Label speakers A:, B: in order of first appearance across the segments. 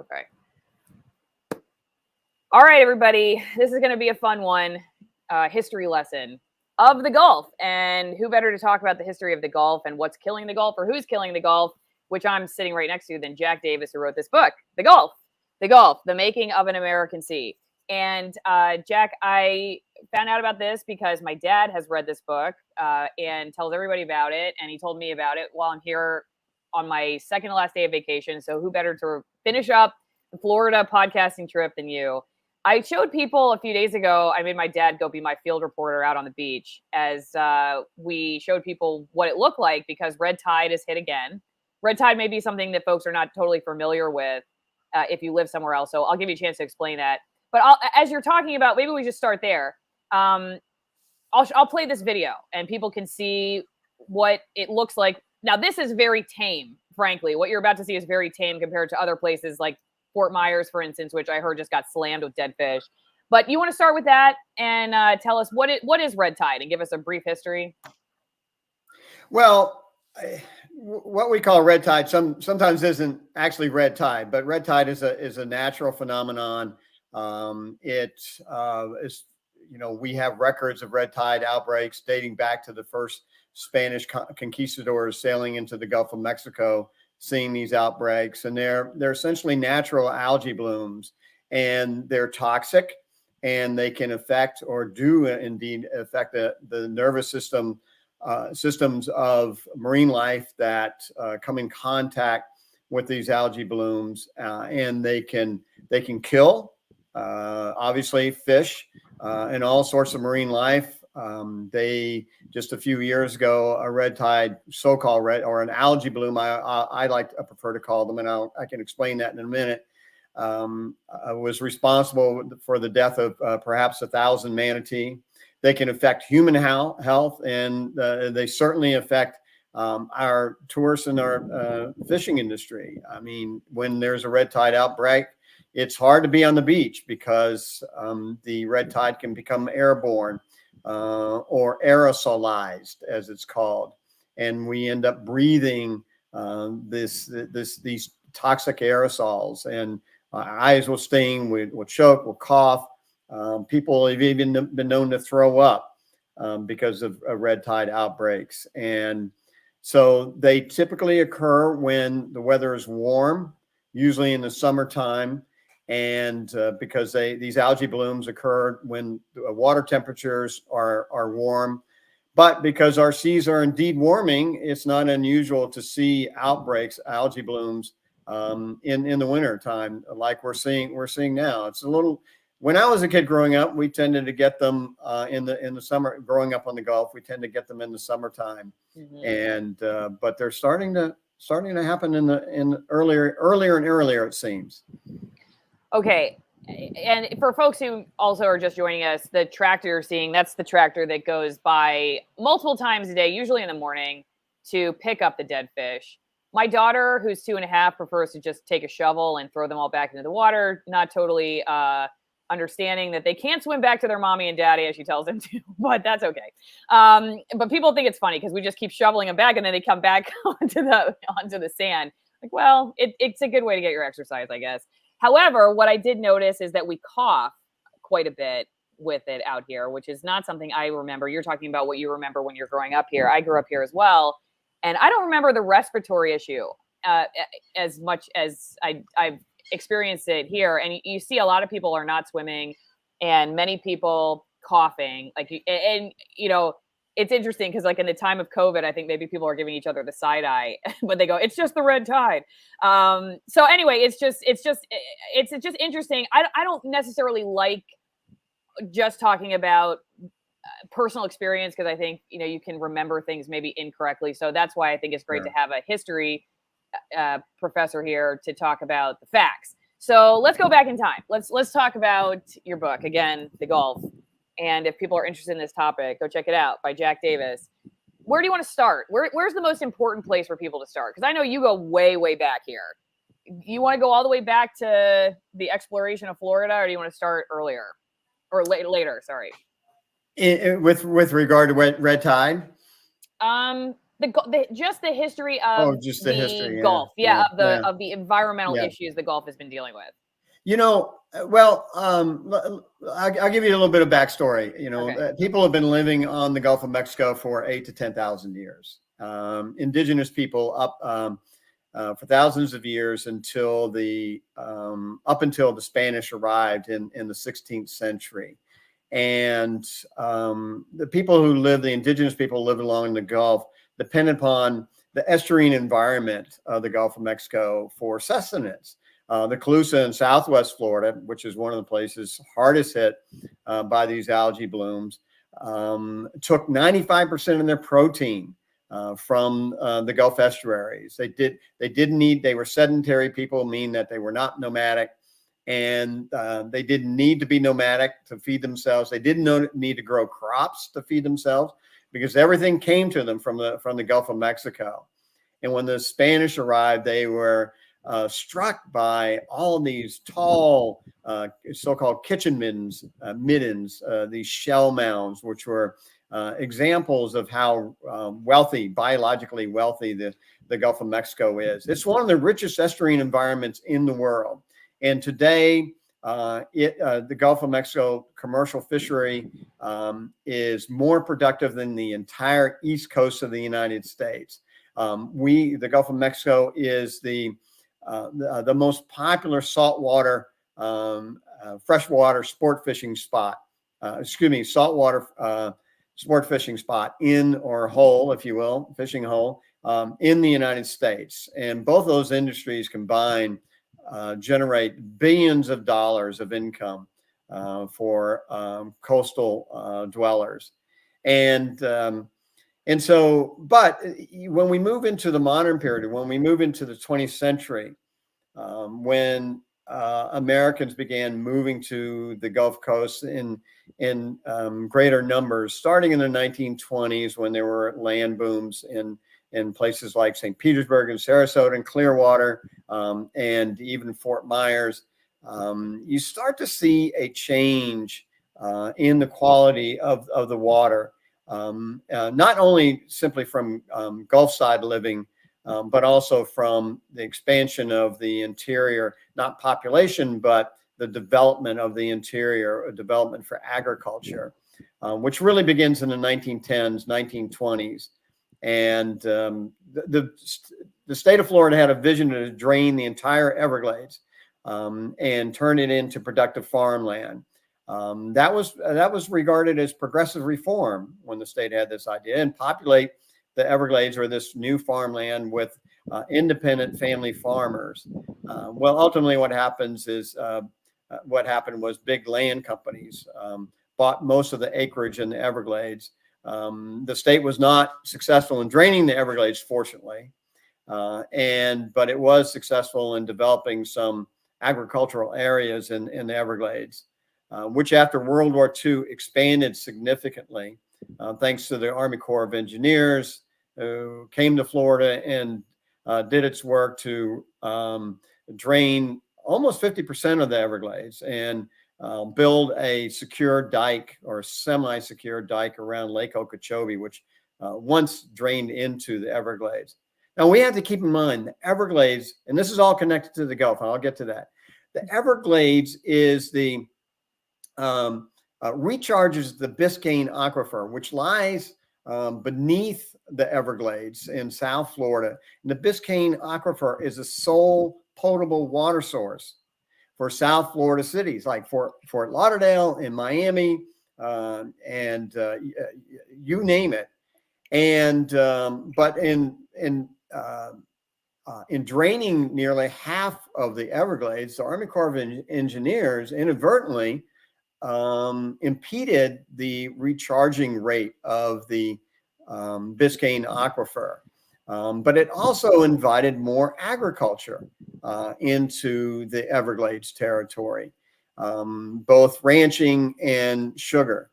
A: Okay. All right, everybody. This is going to be a fun one. History lesson of the Gulf. And who better to talk about the history of the Gulf and what's killing the Gulf or who's killing the Gulf, which I'm sitting right next to, than Jack Davis, who wrote this book, The Gulf, The Making of an American Sea. And Jack, I found out about this because my dad has read this book and tells everybody about it. And he told me about it while I'm here on my second to last day of vacation. So who better to finish up the Florida podcasting trip than you? I showed people a few days ago, I made my dad go be my field reporter out on the beach as we showed people what it looked like because red tide has hit again. Red tide may be something that folks are not totally familiar with if you live somewhere else. So I'll give you a chance to explain that. But as you're talking about, maybe we just start there. I'll play this video and people can see what it looks like. Now, this is very tame, frankly. What you're about to see is very tame compared to other places like Fort Myers, for instance, which I heard just got slammed with dead fish. But you want to start with that and tell us what is red tide and give us a brief history?
B: Well, what we call red tide sometimes isn't actually red tide, but red tide is a natural phenomenon. It is, we have records of red tide outbreaks dating back to the first Spanish conquistadors sailing into the Gulf of Mexico, seeing these outbreaks, and they're essentially natural algae blooms, and they're toxic, and they can affect or do indeed affect the nervous system systems of marine life that come in contact with these algae blooms, and they can kill obviously fish and all sorts of marine life. They just a few years ago, a red tide, so-called red or an algae bloom, I prefer to call them, and I can explain that in a minute, was responsible for the death of perhaps 1,000 manatee. They can affect human health, and they certainly affect our tourists and our fishing industry. I mean, when there's a red tide outbreak, it's hard to be on the beach because the red tide can become airborne. Or aerosolized, as it's called, and we end up breathing these toxic aerosols, and our eyes will sting, we'll choke, we'll cough. People have even been known to throw up because of red tide outbreaks, and so they typically occur when the weather is warm, usually in the summertime. And because these algae blooms occur when the water temperatures are warm, but because our seas are indeed warming, it's not unusual to see outbreaks, algae blooms in the winter time, like we're seeing now. It's a little. When I was a kid growing up, we tended to get them in the summer. Growing up on the Gulf, we tend to get them in the summertime, and but they're starting to happen in earlier and earlier, it seems.
A: Okay. And for folks who also are just joining us, the tractor you're seeing, that's the tractor that goes by multiple times a day, usually in the morning, to pick up the dead fish. My daughter, who's 2.5, prefers to just take a shovel and throw them all back into the water, not totally understanding that they can't swim back to their mommy and daddy, as she tells them to, but that's okay. But people think it's funny because we just keep shoveling them back and then they come back onto the sand. Like, well, it's a good way to get your exercise, I guess. However, what I did notice is that we cough quite a bit with it out here, which is not something I remember. You're talking about what you remember when you're growing up here. I grew up here as well. And I don't remember the respiratory issue as much as I've experienced it here. And you see a lot of people are not swimming and many people coughing. It's interesting because like in the time of COVID, I think maybe people are giving each other the side eye, but they go, it's just the red tide. So anyway, it's just interesting. I don't necessarily like just talking about personal experience because I think, you can remember things maybe incorrectly. So that's why I think it's great to have a history professor here to talk about the facts. So let's go back in time. Let's talk about your book again, The Gulf. And if people are interested in this topic, go check it out by Jack Davis. Where do you want to start? Where's the most important place for people to start? Because I know you go way, way back here. You want to go all the way back to the exploration of Florida, or do you want to start earlier or later? Sorry.
B: With regard to red tide?
A: just the history
B: Oh,
A: of
B: just the
A: the
B: history. Yeah,
A: Gulf.
B: yeah, yeah,
A: Of the environmental
B: yeah.
A: issues the Gulf has been dealing with.
B: Well, I'll give you a little bit of backstory.
A: Okay.
B: People have been living on the Gulf of Mexico for 8,000 to 10,000 years. Indigenous people for thousands of years up until the Spanish arrived in the 16th century. And the indigenous people who lived along the Gulf depended upon the estuarine environment of the Gulf of Mexico for sustenance. The Calusa in Southwest Florida, which is one of the places hardest hit by these algae blooms, took 95% of their protein from the Gulf estuaries. They were sedentary people, meaning that they were not nomadic, and they didn't need to be nomadic to feed themselves. They didn't need to grow crops to feed themselves because everything came to them from the Gulf of Mexico. And when the Spanish arrived, they were struck by all these tall, so-called kitchen middens, these shell mounds, which were examples of how biologically wealthy the Gulf of Mexico is. It's one of the richest estuarine environments in the world. And today, the Gulf of Mexico commercial fishery is more productive than the entire east coast of the United States. The Gulf of Mexico is the most popular saltwater, freshwater sport fishing spot. Saltwater sport fishing spot hole, if you will, fishing hole in the United States. And both those industries combined generate billions of dollars of income for coastal dwellers. And so, but when we move into the modern period, when we move into the 20th century, when Americans began moving to the Gulf Coast in greater numbers, starting in the 1920s, when there were land booms in places like St. Petersburg and Sarasota and Clearwater, and even Fort Myers, you start to see a change in the quality of the water. Not only simply from Gulf side living, but also from the expansion of the interior, not population, but the development of the interior, development for agriculture, which really begins in the 1910s, 1920s. And the state of Florida had a vision to drain the entire Everglades and turn it into productive farmland. That was regarded as progressive reform when the state had this idea, and populate the Everglades or this new farmland with independent family farmers. Well, ultimately, what happened was big land companies bought most of the acreage in the Everglades. The state was not successful in draining the Everglades, fortunately, but it was successful in developing some agricultural areas in the Everglades, which after World War II expanded significantly, thanks to the Army Corps of Engineers, who came to Florida and did its work to drain almost 50% of the Everglades and build a secure dike or semi-secure dike around Lake Okeechobee, which once drained into the Everglades. Now, we have to keep in mind the Everglades, and this is all connected to the Gulf, and I'll get to that. The Everglades is recharges the Biscayne Aquifer, which lies beneath the Everglades in South Florida. And the Biscayne Aquifer is the sole potable water source for South Florida cities like Fort Lauderdale and Miami, and you name it. And but in draining nearly half of the Everglades, the Army Corps of Engineers inadvertently impeded the recharging rate of the Biscayne Aquifer. But it also invited more agriculture into the Everglades territory, both ranching and sugar.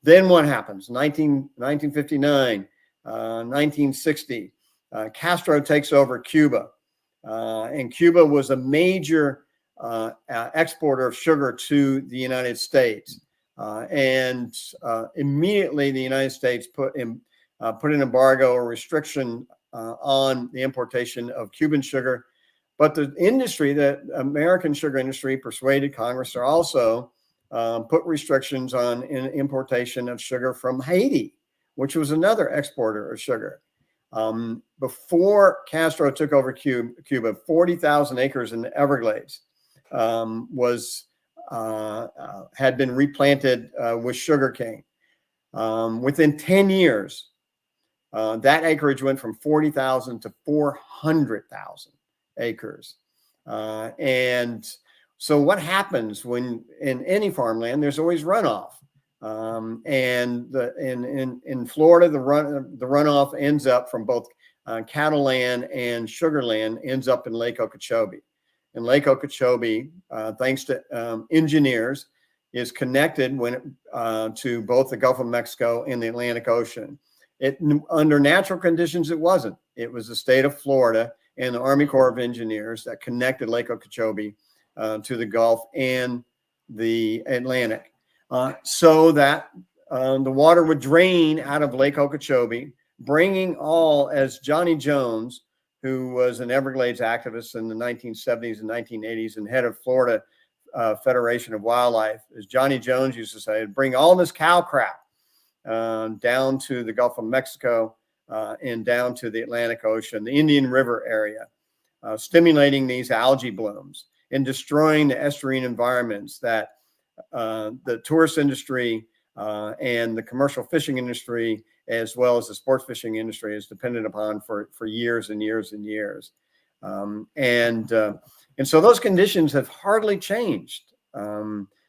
B: Then what happens? 1959, 1960, Castro takes over Cuba. And Cuba was a major exporter of sugar to the United States. And immediately the United States put an embargo or restriction on the importation of Cuban sugar. But the industry, the American sugar industry, persuaded Congress to also put restrictions on importation of sugar from Haiti, which was another exporter of sugar. Before Castro took over Cuba, 40,000 acres in the Everglades had been replanted with sugarcane. Within 10 years, that acreage went from 40,000 to 400,000 acres. And so what happens when in any farmland, there's always runoff. And in Florida, the runoff ends up from both cattle land and sugar land, ends up in Lake Okeechobee. And Lake Okeechobee, thanks to engineers, is connected to both the Gulf of Mexico and the Atlantic Ocean. Under natural conditions, it wasn't. It was the state of Florida and the Army Corps of Engineers that connected Lake Okeechobee to the Gulf and the Atlantic, so that the water would drain out of Lake Okeechobee, bringing all, as Johnny Jones, who was an Everglades activist in the 1970s and 1980s and head of Florida Federation of Wildlife, as Johnny Jones used to say, bring all this cow crap down to the Gulf of Mexico and down to the Atlantic Ocean, the Indian River area, stimulating these algae blooms and destroying the estuarine environments that the tourist industry and the commercial fishing industry, as well as the sports fishing industry, is dependent upon for years and years and years. And so those conditions have hardly changed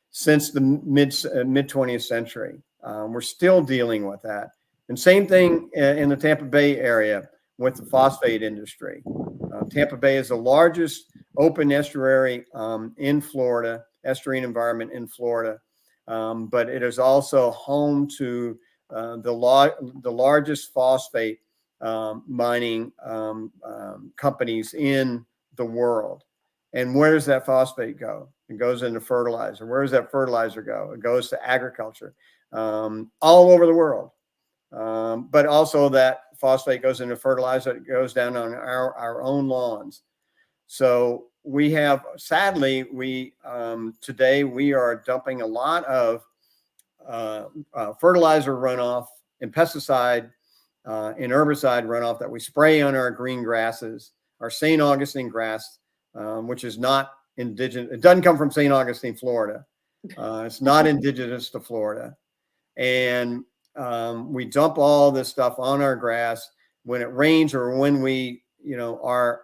B: since the mid 20th century. We're still dealing with that. And same thing in the Tampa Bay area with the phosphate industry. Tampa Bay is the largest open estuary in Florida, estuarine environment in Florida, but it is also home to the largest phosphate mining companies in the world. And where does that phosphate go? It goes into fertilizer. Where does that fertilizer go? It goes to agriculture all over the world. But also that phosphate goes into fertilizer. It goes down on our own lawns. So we have, sadly, today we are dumping a lot of fertilizer runoff and pesticide and herbicide runoff that we spray on our green grasses, our St. Augustine grass, which is not indigenous. It doesn't come from St. Augustine, Florida. It's not indigenous to Florida. And we dump all this stuff on our grass when it rains, or when we, our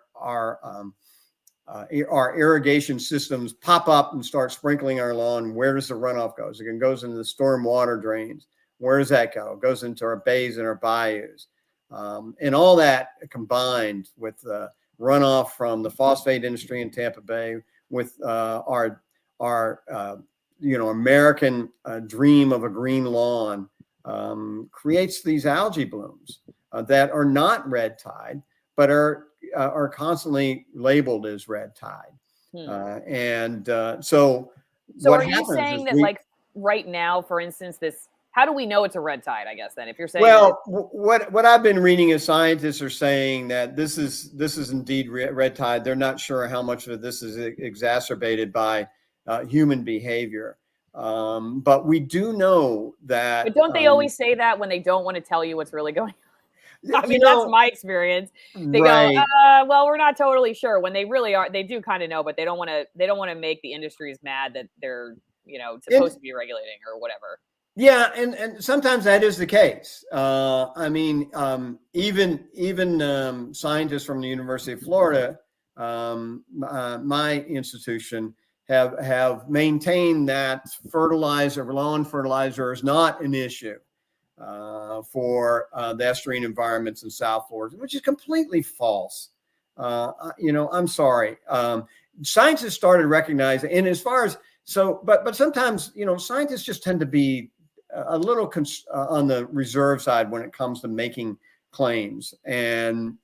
B: irrigation systems pop up and start sprinkling our lawn. Where does the runoff go? It goes into the storm water drains. Where does that go? It goes into our bays and our bayous. And all that combined with runoff from the phosphate industry in Tampa Bay, with our American dream of a green lawn, creates these algae blooms that are not red tide, but are constantly labeled as red tide. So
A: are you saying that, like, right now, for instance, how do we know it's a red tide, I guess, then, if you're saying?
B: Well, what I've been reading is scientists are saying that this is indeed red tide. They're not sure how much of this is exacerbated by human behavior. But we do know that. But
A: don't they always say that when they don't want to tell you what's really going on? I mean, that's my experience. They go, well, we're not totally sure, when they really are. They do kind of know, but they don't want to make the industries mad that they're, supposed to be regulating or whatever.
B: Yeah, and sometimes that is the case. I mean, even scientists from the University of Florida, my institution, have maintained that lawn fertilizer is not an issue for the estuarine environments in South Florida, which is completely false. I'm sorry. Scientists started recognizing, and as far as but sometimes scientists just tend to be a little on the reserve side when it comes to making claims, and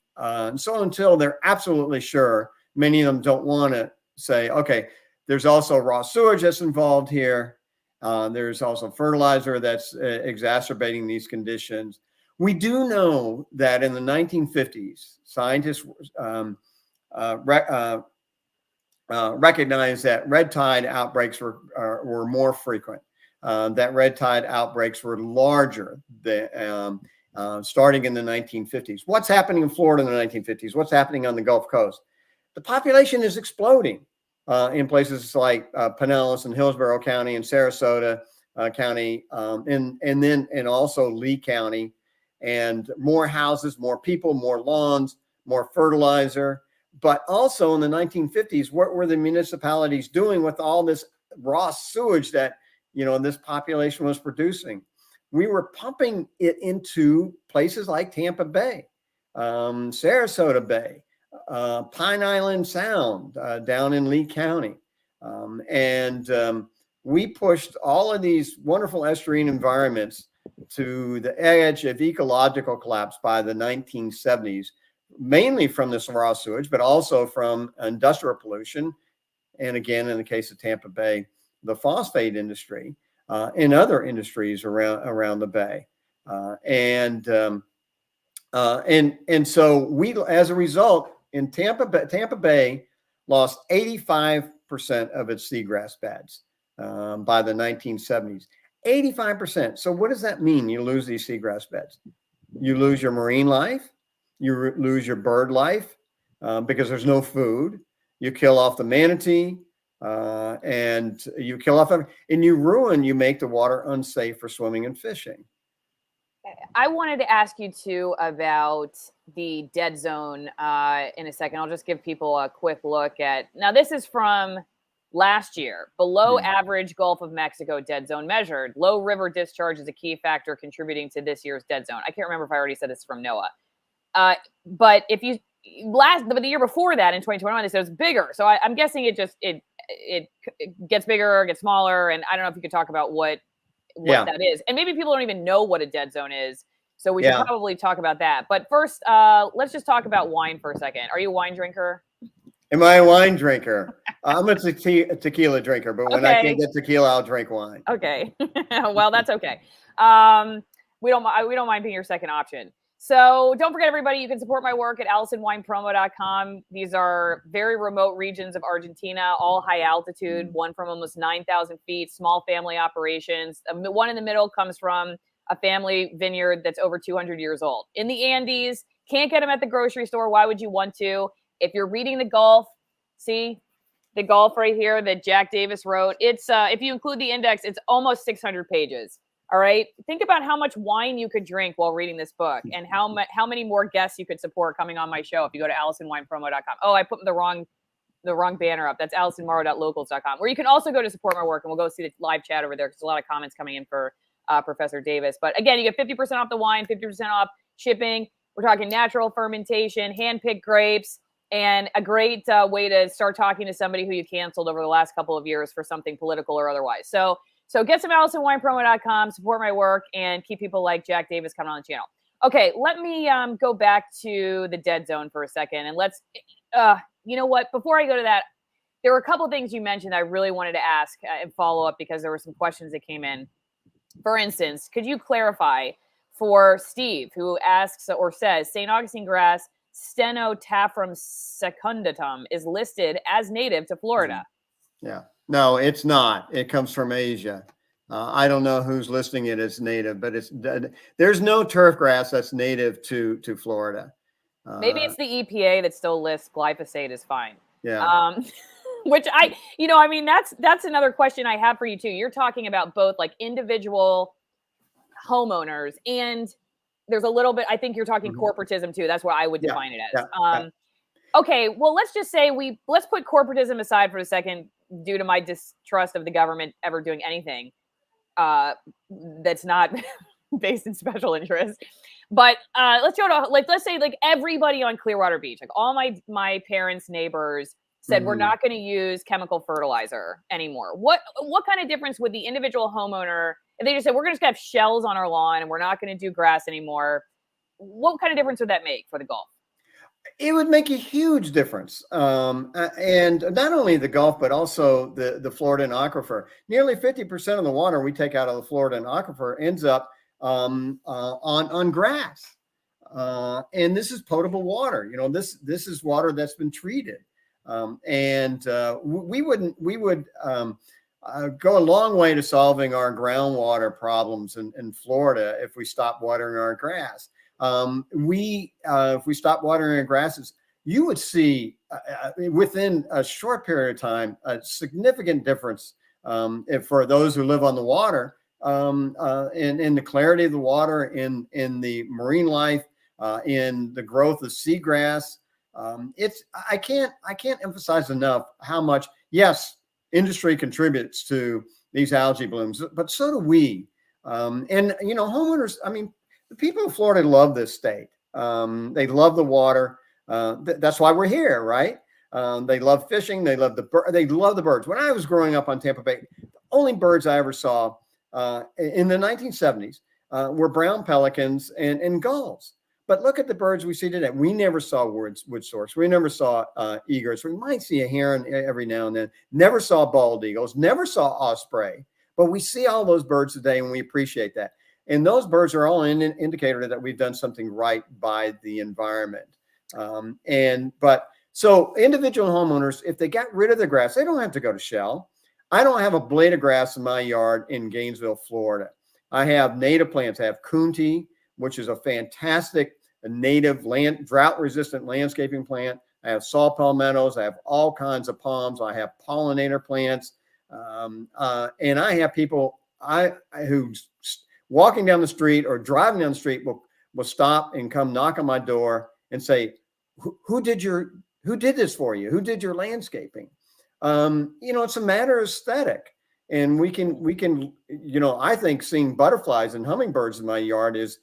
B: so until they're absolutely sure, many of them don't want to say, okay, there's also raw sewage that's involved here. There's also fertilizer that's exacerbating these conditions. We do know that in the 1950s, scientists recognized that red tide outbreaks were more frequent. That red tide outbreaks were larger starting in the 1950s. What's happening in Florida in the 1950s? What's happening on the Gulf Coast? The population is exploding in places like Pinellas and Hillsborough County and Sarasota County, and also Lee County, and more houses, more people, more lawns, more fertilizer. But also in the 1950s, what were the municipalities doing with all this raw sewage that, this population was producing? We were pumping it into places like Tampa Bay, Sarasota Bay, Pine Island Sound down in Lee County. We pushed all of these wonderful estuarine environments to the edge of ecological collapse by the 1970s, mainly from this raw sewage, but also from industrial pollution. And again, in the case of Tampa Bay, the phosphate industry and other industries around the bay. And so we, as a result, in Tampa Bay lost 85% of its seagrass beds by the 1970s. 85%. So what does that mean? You lose these seagrass beds. You lose your marine life. You lose your bird life because there's no food. You kill off the manatee and you kill off, and you make the water unsafe for swimming and fishing.
A: I wanted to ask you too about the dead zone in a second. I'll just give people a quick look at, now this is from last year. Below average Gulf of Mexico dead zone measured. Low river discharge is a key factor contributing to this year's dead zone. I can't remember if I already said this from NOAA. But if you the year before that in 2021, they said it was bigger. So I'm guessing it gets bigger or gets smaller. And I don't know if you could talk about what that is. And maybe people don't even know what a dead zone is. So we should probably talk about that. But first, let's just talk about wine for a second. Are you a wine drinker?
B: Am I a wine drinker? I'm a tequila drinker, but when I can't get tequila, I'll drink wine.
A: Okay. Well, that's okay. We don't mind being your second option. So don't forget, everybody, you can support my work at AllisonWinePromo.com. These are very remote regions of Argentina, all high altitude, one from almost 9,000 feet, small family operations. One in the middle comes from a family vineyard that's over 200 years old. In the Andes, can't get them at the grocery store. Why would you want to? If you're reading the Gulf, see the Gulf right here that Jack Davis wrote. It's if you include the index, it's almost 600 pages. All right. Think about how much wine you could drink while reading this book, and how many more guests you could support coming on my show if you go to AllisonWinePromo.com. Oh, I put the wrong banner up. That's AllisonMorrow.locals.com, where you can also go to support my work, and we'll go see the live chat over there because there's a lot of comments coming in for Professor Davis. But again, you get 50% off the wine, 50% off shipping. We're talking natural fermentation, hand-picked grapes, and a great way to start talking to somebody who you canceled over the last couple of years for something political or otherwise. So get some AllisonWinePromo.com, support my work, and keep people like Jack Davis coming on the channel. Okay, let me go back to the dead zone for a second. And let's, you know what, before I go to that, there were a couple of things you mentioned I really wanted to ask and follow up because there were some questions that came in. For instance, could you clarify for Steve, who asks or says, St. Augustine grass, Stenotaphrem secundatum, is listed as native to Florida?
B: Yeah. No, it's not. It comes from Asia. I don't know who's listing it as native, but there's no turf grass that's native to Florida.
A: Maybe it's the EPA that still lists glyphosate as fine.
B: Yeah.
A: Which that's another question I have for you too. You're talking about both like individual homeowners, and there's a little bit, I think you're talking corporatism too. That's what I would define it as. Okay, well, let's just say let's put corporatism aside for a second due to my distrust of the government ever doing anything that's not based in special interest. But let's go to, let's say everybody on Clearwater Beach, like all my parents' neighbors said, we're not going to use chemical fertilizer anymore. What kind of difference would the individual homeowner, if they just said, we're going to have shells on our lawn and we're not going to do grass anymore, what kind of difference would that make for the Gulf?
B: It would make a huge difference. And not only the Gulf, but also the Floridan aquifer. Nearly 50% of the water we take out of the Floridan aquifer ends up on grass. And this is potable water. You know, this is water that's been treated. We would go a long way to solving our groundwater problems in Florida if we stop watering our grass. If we stop watering our grasses, you would see within a short period of time a significant difference for those who live on the water, in the clarity of the water, in the marine life, in the growth of seagrass. I can't emphasize enough how much, yes, industry contributes to these algae blooms, but so do we. And you know, homeowners, I mean, the people of Florida love this state. They love the water. That's why we're here, right? They love fishing. They love the birds. When I was growing up on Tampa Bay, the only birds I ever saw in the 1970s were brown pelicans and gulls. But look at the birds we see today. We never saw wood storks. We never saw egrets. We might see a heron every now and then. Never saw bald eagles. Never saw osprey. But we see all those birds today, and we appreciate that. And those birds are all an indicator that we've done something right by the environment. So individual homeowners, if they got rid of the grass, they don't have to go to Shell. I don't have a blade of grass in my yard in Gainesville, Florida. I have native plants. I have coontie, which is a fantastic native drought-resistant landscaping plant. I have saw palmettos. I have all kinds of palms. I have pollinator plants. And I have people who walking down the street or driving down the street will stop and come knock on my door and say, who did this for you? Who did your landscaping? You know, it's a matter of aesthetic. And we can, you know, I think seeing butterflies and hummingbirds in my yard is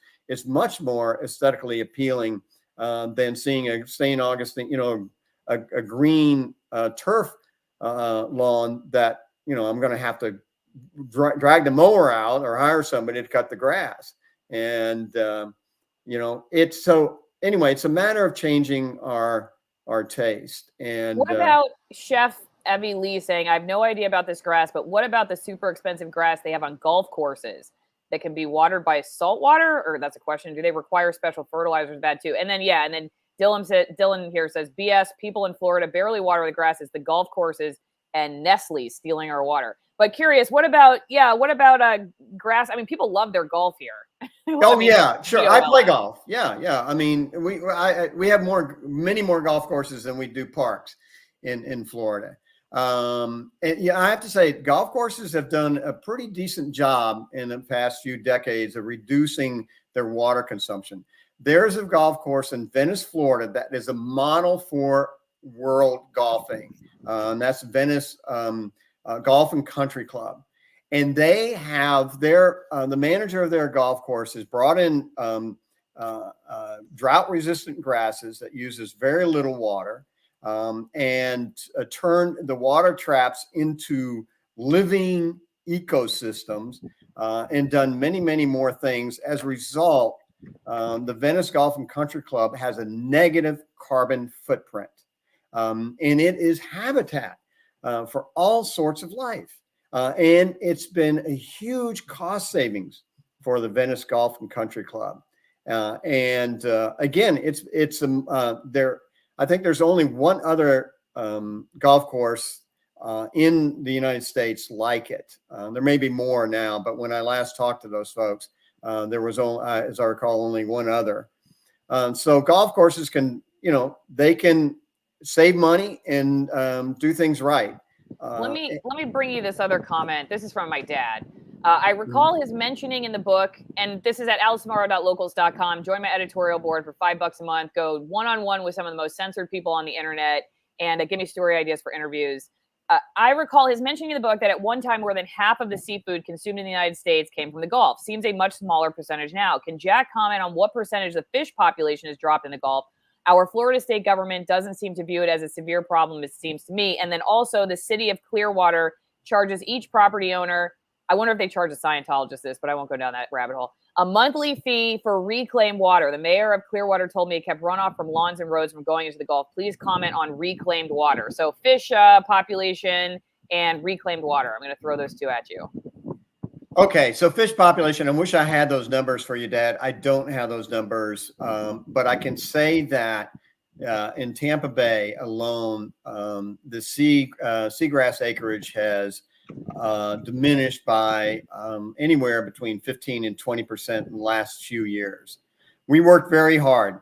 B: much more aesthetically appealing than seeing a St. Augustine, you know, a green turf lawn that, you know, I'm going to have to drag the mower out or hire somebody to cut the grass. And, you know, it's a matter of changing our taste. And
A: what about Chef Evie Lee saying, I have no idea about this grass, but what about the super expensive grass they have on golf courses that can be watered by salt water? Or that's a question. Do they require special fertilizers? Bad too. And then Dylan here says, BS, people in Florida barely water the grass. It's the golf courses and Nestle stealing our water. But curious, what about grass? I mean, people love their golf here.
B: Yeah, sure. I play golf. Yeah. I mean, we have many more golf courses than we do parks in Florida. And yeah, I have to say, golf courses have done a pretty decent job in the past few decades of reducing their water consumption. There's a golf course in Venice, Florida, that is a model for world golfing. And that's Venice Golf and Country Club. And they have the manager of their golf course has brought in drought-resistant grasses that uses very little water, and turn the water traps into living ecosystems, and done many, many more things. As a result, the Venice Golf and Country Club has a negative carbon footprint, and it is habitat for all sorts of life. And it's been a huge cost savings for the Venice Golf and Country Club. Again, I think there's only one other golf course in the United States like it. There may be more now, but when I last talked to those folks, there was only, as I recall, only one other. So golf courses they can save money and do things right.
A: Let me bring you this other comment. This is from my dad. I recall his mentioning in the book, and this is at alsamaro.locals.com. Join my editorial board for $5 a month. Go one-on-one with some of the most censored people on the internet, and give me story ideas for interviews. I recall his mentioning in the book that at one time more than half of the seafood consumed in the United States came from the Gulf. Seems a much smaller percentage now. Can Jack comment on what percentage of the fish population has dropped in the Gulf? Our Florida state government doesn't seem to view it as a severe problem, it seems to me. And then also the city of Clearwater charges each property owner, I wonder if they charge a Scientologist this, but I won't go down that rabbit hole, a monthly fee for reclaimed water. The mayor of Clearwater told me it kept runoff from lawns and roads from going into the Gulf. Please comment on reclaimed water. So fish population and reclaimed water. I'm going to throw those two at you.
B: Okay, so fish population, I wish I had those numbers for you, Dad. I don't have those numbers, but I can say that in Tampa Bay alone, the seagrass acreage has diminished by anywhere between 15 and 20% in the last few years. We worked very hard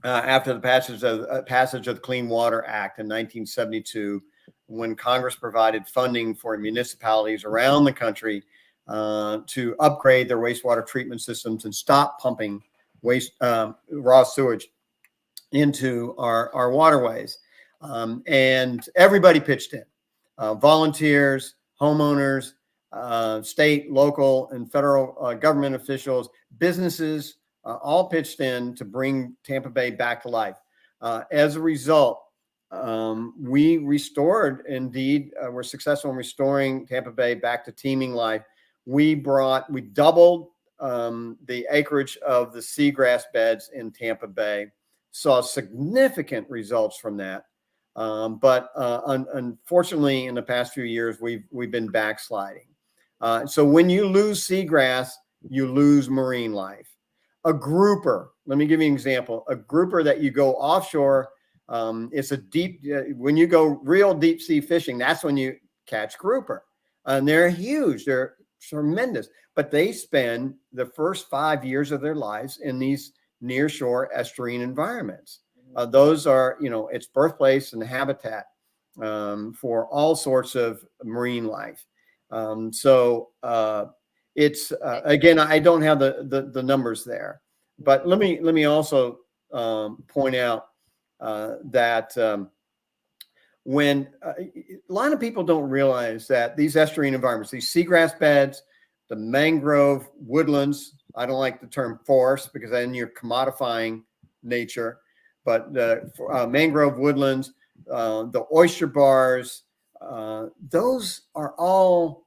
B: after the passage of the Clean Water Act in 1972, when Congress provided funding for municipalities around the country to upgrade their wastewater treatment systems and stop pumping raw sewage into our waterways. And everybody pitched in, volunteers, homeowners, state, local, and federal government officials, businesses, all pitched in to bring Tampa Bay back to life. As a result, we restored, indeed, we're successful in restoring Tampa Bay back to teeming life. We doubled the acreage of the seagrass beds in Tampa Bay, saw significant results from that. But unfortunately, in the past few years, we've been backsliding. So when you lose seagrass, you lose marine life. A grouper, let me give you an example. A grouper that you go offshore, it's a deep, when you go real deep sea fishing, that's when you catch grouper. And they're huge, they're tremendous, but they spend the first 5 years of their lives in these nearshore estuarine environments. Those are, it's birthplace and habitat for all sorts of marine life. It's again, I don't have the numbers there, but let me also point out that when a lot of people don't realize that these estuarine environments, these seagrass beds, the mangrove woodlands, I don't like the term forest because then you're commodifying nature, but the mangrove woodlands, the oyster bars, those are all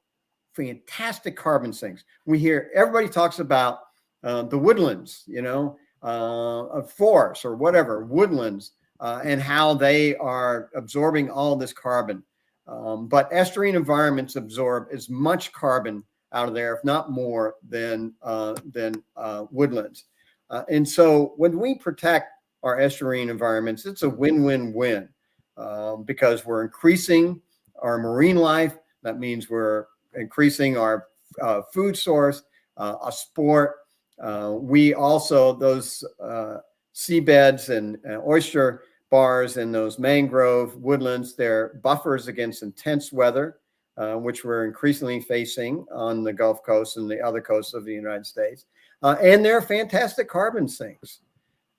B: fantastic carbon sinks. We hear everybody talks about the woodlands, forests or whatever, woodlands, and how they are absorbing all this carbon. But estuarine environments absorb as much carbon out of there, if not more, than woodlands. And so when we protect our estuarine environments, it's a win-win-win because we're increasing our marine life. That means we're increasing our food source, a sport. We also, those seabeds and oyster bars and those mangrove woodlands, they're buffers against intense weather, which we're increasingly facing on the Gulf Coast and the other coasts of the United States. And they're fantastic carbon sinks.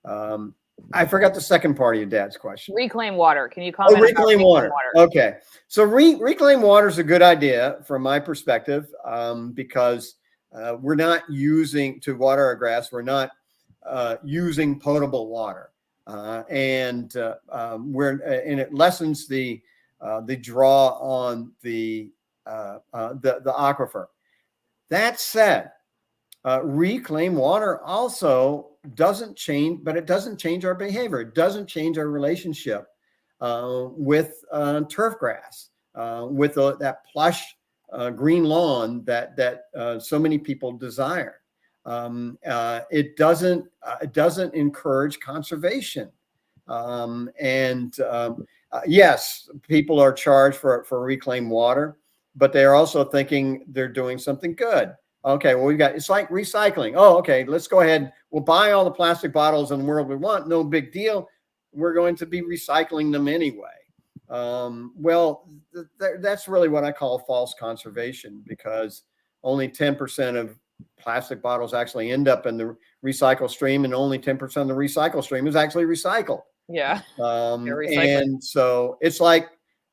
B: I forgot the second part of your dad's question.
A: Reclaim water. Can you comment?
B: Reclaim water. Okay. So reclaim water is a good idea from my perspective because we're not using, to water our grass, we're not using potable water. And it lessens the draw on the aquifer. That said, reclaim water also doesn't change, but it doesn't change our behavior. It doesn't change our relationship with turf grass, with that plush green lawn that so many people desire. It doesn't encourage conservation. Yes, people are charged for reclaimed water, but they're also thinking they're doing something good. Okay, well, it's like recycling. Oh, okay, let's go ahead. We'll buy all the plastic bottles in the world we want. No big deal. We're going to be recycling them anyway. That's really what I call false conservation, because only 10% of plastic bottles actually end up in the recycle stream, and only 10% of the recycle stream is actually recycled.
A: Yeah.
B: And so it's like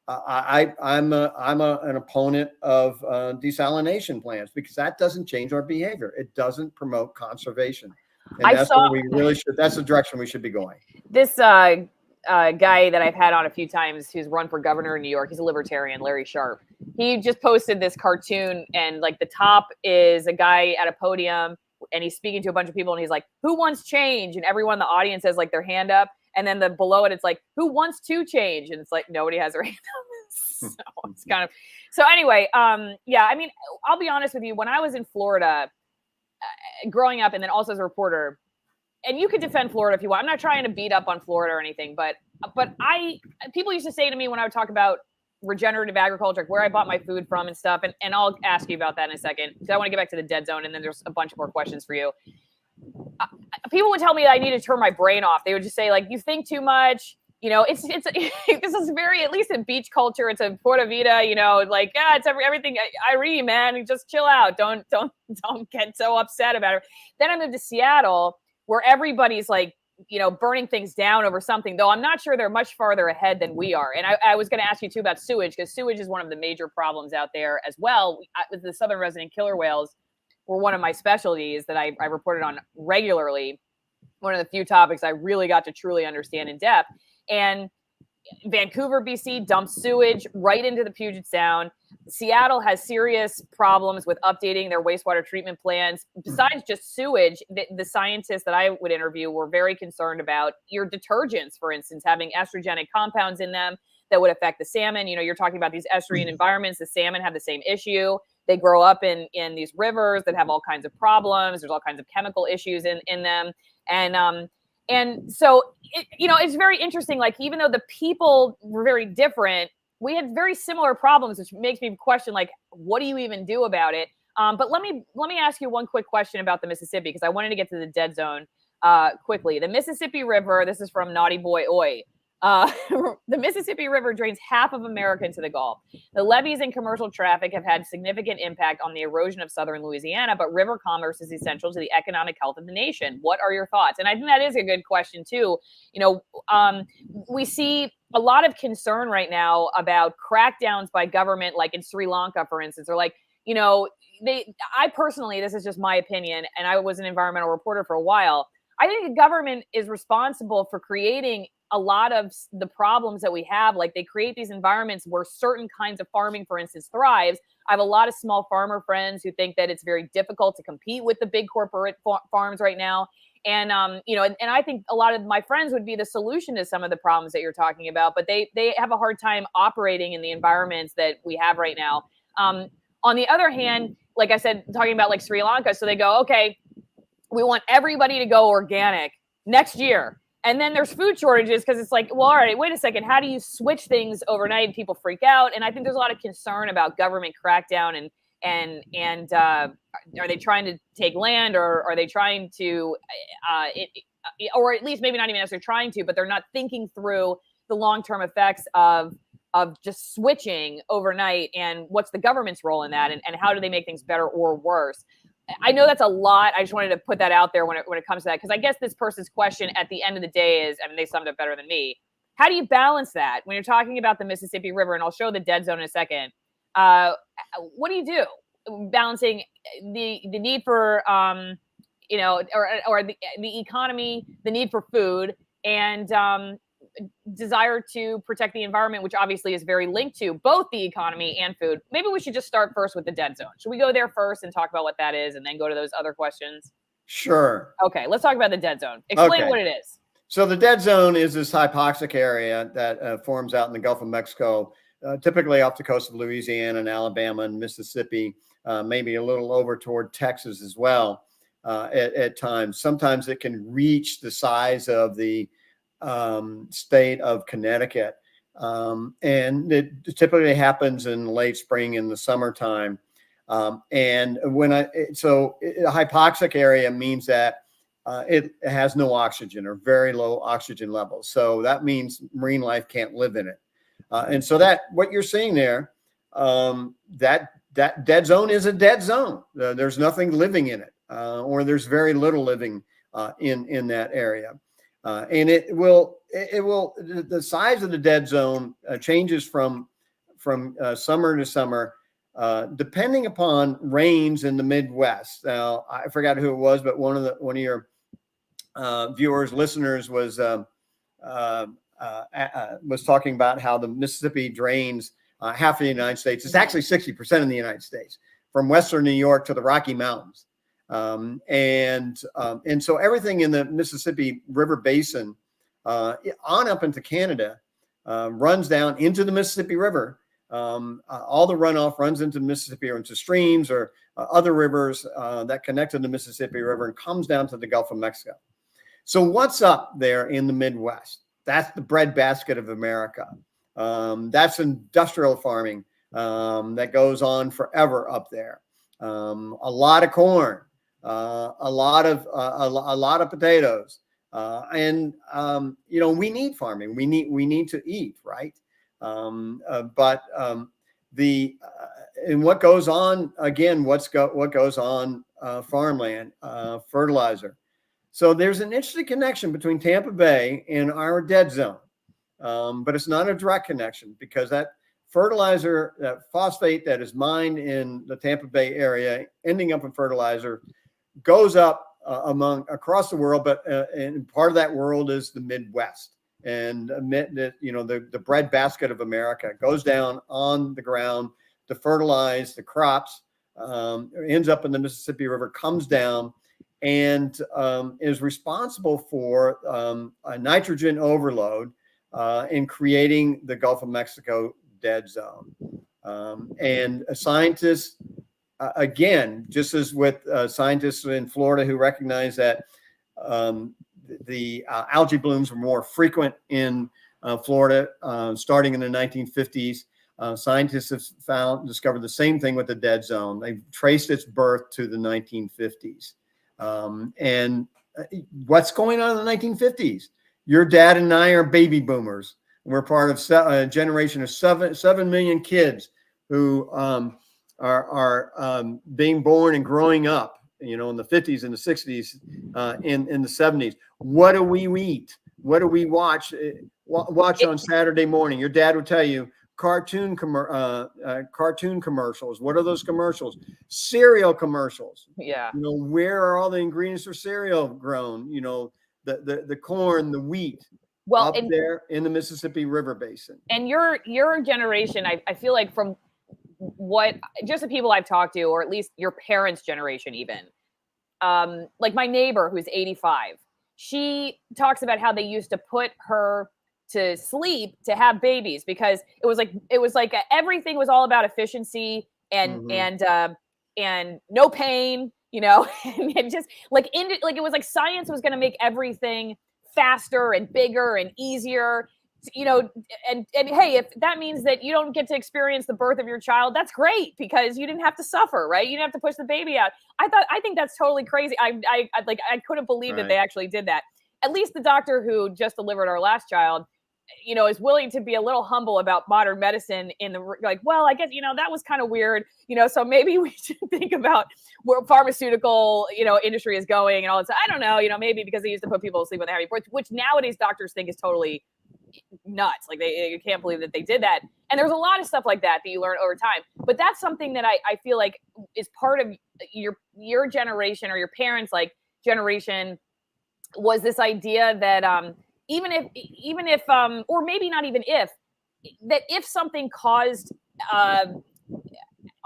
B: I'm an opponent of desalination plants because that doesn't change our behavior. It doesn't promote conservation, and that's the direction we should be going.
A: This guy that I've had on a few times, who's run for governor in New York, he's a libertarian, Larry Sharp. He just posted this cartoon, and like the top is a guy at a podium, and he's speaking to a bunch of people, and he's like, "Who wants change?" And everyone in the audience has like their hand up. And then below it, it's like, "Who wants to change?" And it's like, nobody has their hand up. So it's kind of, so anyway, yeah, I mean, I'll be honest with you. When I was in Florida, growing up, and then also as a reporter, and you could defend Florida if you want. I'm not trying to beat up on Florida or anything, but people used to say to me when I would talk about regenerative agriculture, like where I bought my food from and stuff, and I'll ask you about that in a second, because I want to get back to the dead zone, and then there's a bunch more questions for you. People would tell me that I need to turn my brain off. They would just say, like, you think too much. You know, it's this is very, at least in beach culture, it's a Porta Vida, you know, like, yeah, it's everything. Irene, man, just chill out. Don't get so upset about it. Then I moved to Seattle, where everybody's like, you know, burning things down over something, though I'm not sure they're much farther ahead than we are. And I was going to ask you too about sewage, because sewage is one of the major problems out there as well. The southern resident killer whales were one of my specialties that I reported on regularly. One of the few topics I really got to truly understand in depth. And Vancouver, BC dumps sewage right into the Puget Sound. Seattle has serious problems with updating their wastewater treatment plants. Besides just sewage, the scientists that I would interview were very concerned about your detergents, for instance, having estrogenic compounds in them that would affect the salmon. You know, you're talking about these estuarine environments. The salmon have the same issue. They grow up in these rivers that have all kinds of problems. There's all kinds of chemical issues in them. And so, it's very interesting. Like, even though the people were very different, we had very similar problems, which makes me question, like, what do you even do about it? But let me ask you one quick question about the Mississippi, because I wanted to get to the dead zone quickly. The Mississippi River, this is from Naughty Boy Oi. The Mississippi River drains half of America into the Gulf. The levees and commercial traffic have had significant impact on the erosion of southern Louisiana, but river commerce is essential to the economic health of the nation. What are your thoughts? And I think that is a good question too. We see a lot of concern right now about crackdowns by government, like in Sri Lanka, for instance, or like, I personally, this is just my opinion, and I was an environmental reporter for a while. I think the government is responsible for creating a lot of the problems that we have. Like, they create these environments where certain kinds of farming, for instance, thrives. I have a lot of small farmer friends who think that it's very difficult to compete with the big corporate farms right now. And, and I think a lot of my friends would be the solution to some of the problems that you're talking about, but they have a hard time operating in the environments that we have right now. On the other hand, like I said, talking about like Sri Lanka, so they go, okay, we want everybody to go organic next year. And then there's food shortages because it's like, well, all right, wait a second. How do you switch things overnight? People freak out. And I think there's a lot of concern about government crackdown and are they trying to take land, or are they trying to, or at least maybe not even necessarily trying to, but they're not thinking through the long-term effects of just switching overnight, and what's the government's role in that, and how do they make things better or worse? I know that's a lot. I just wanted to put that out there when it comes to that, because I guess this person's question at the end of the day is, I mean, they summed it better than me. How do you balance that when you're talking about the Mississippi River? And I'll show the dead zone in a second. What do you do balancing the need for or the economy, the need for food, and desire to protect the environment, which obviously is very linked to both the economy and food? Maybe we should just start first with the dead zone. Should we go there first and talk about what that is, and then go to those other questions?
B: Sure.
A: Okay, let's talk about the dead zone. Explain what it is.
B: So the dead zone is this hypoxic area that forms out in the Gulf of Mexico, typically off the coast of Louisiana and Alabama and Mississippi, maybe a little over toward Texas as well at times. Sometimes it can reach the size of the state of Connecticut. And it typically happens in late spring in the summertime. And a hypoxic area means that it has no oxygen or very low oxygen levels. So that means marine life can't live in it. And so that what you're seeing there, that dead zone is a dead zone. There's nothing living in it, or there's very little living in that area. And the size of the dead zone changes from summer to summer, depending upon rains in the Midwest. Now, I forgot who it was, but one of your listeners was talking about how the Mississippi drains half of the United States. It's actually 60% in the United States, from Western New York to the Rocky Mountains. And so everything in the Mississippi River Basin on up into Canada runs down into the Mississippi River all the runoff runs into the Mississippi or into streams or other rivers that connect to the Mississippi River and comes down to the Gulf of Mexico. So what's up there in the Midwest? That's the breadbasket of America. That's industrial farming that goes on forever up there. A lot of corn, a lot of potatoes, and we need farming. We need to eat, right? But and what goes on again? What goes on farmland, fertilizer. So there's an interesting connection between Tampa Bay and our dead zone, but it's not a direct connection because that fertilizer, that phosphate that is mined in the Tampa Bay area, ending up in fertilizer, goes up across the world, but and part of that world is the Midwest, and the breadbasket of America goes down on the ground to fertilize the crops, ends up in the Mississippi River, comes down, and is responsible for a nitrogen overload in creating the Gulf of Mexico dead zone. And scientists, again, just as with scientists in Florida who recognize that the algae blooms were more frequent in Florida starting in the 1950s, scientists have discovered the same thing with the dead zone. They've traced its birth to the 1950s. And what's going on in the 1950s? Your dad and I are baby boomers. We're part of a generation of 7 million kids who are being born and growing up, in the 50s and the 60s, in the 70s. What do we eat? What do we watch on Saturday morning? Your dad would tell you cartoon commercials. What are those commercials? Cereal commercials.
A: Yeah.
B: Where are all the ingredients for cereal grown? The corn, the wheat.
A: Well,
B: up there in the Mississippi River Basin.
A: And your generation, I feel like from what just the people I've talked to, or at least your parents' generation, even, like my neighbor who's 85, she talks about how they used to put her to sleep to have babies because it was like everything was all about efficiency and no pain, and it just it was like science was going to make everything faster and bigger and easier, and hey, if that means that you don't get to experience the birth of your child, that's great because you didn't have to suffer, right? You didn't have to push the baby out. I think that's totally crazy. I couldn't believe that they actually did that. At least the doctor who just delivered our last child, is willing to be a little humble about modern medicine well, I guess, that was kind of weird, so maybe we should think about where pharmaceutical, industry is going and all that. I don't know, maybe because they used to put people to sleep when they have birth, which nowadays doctors think is totally nuts. Like you can't believe that they did that. And there's a lot of stuff like that you learn over time. But that's something that I feel like is part of your generation or your parents' generation, was this idea that even if or maybe not even if something caused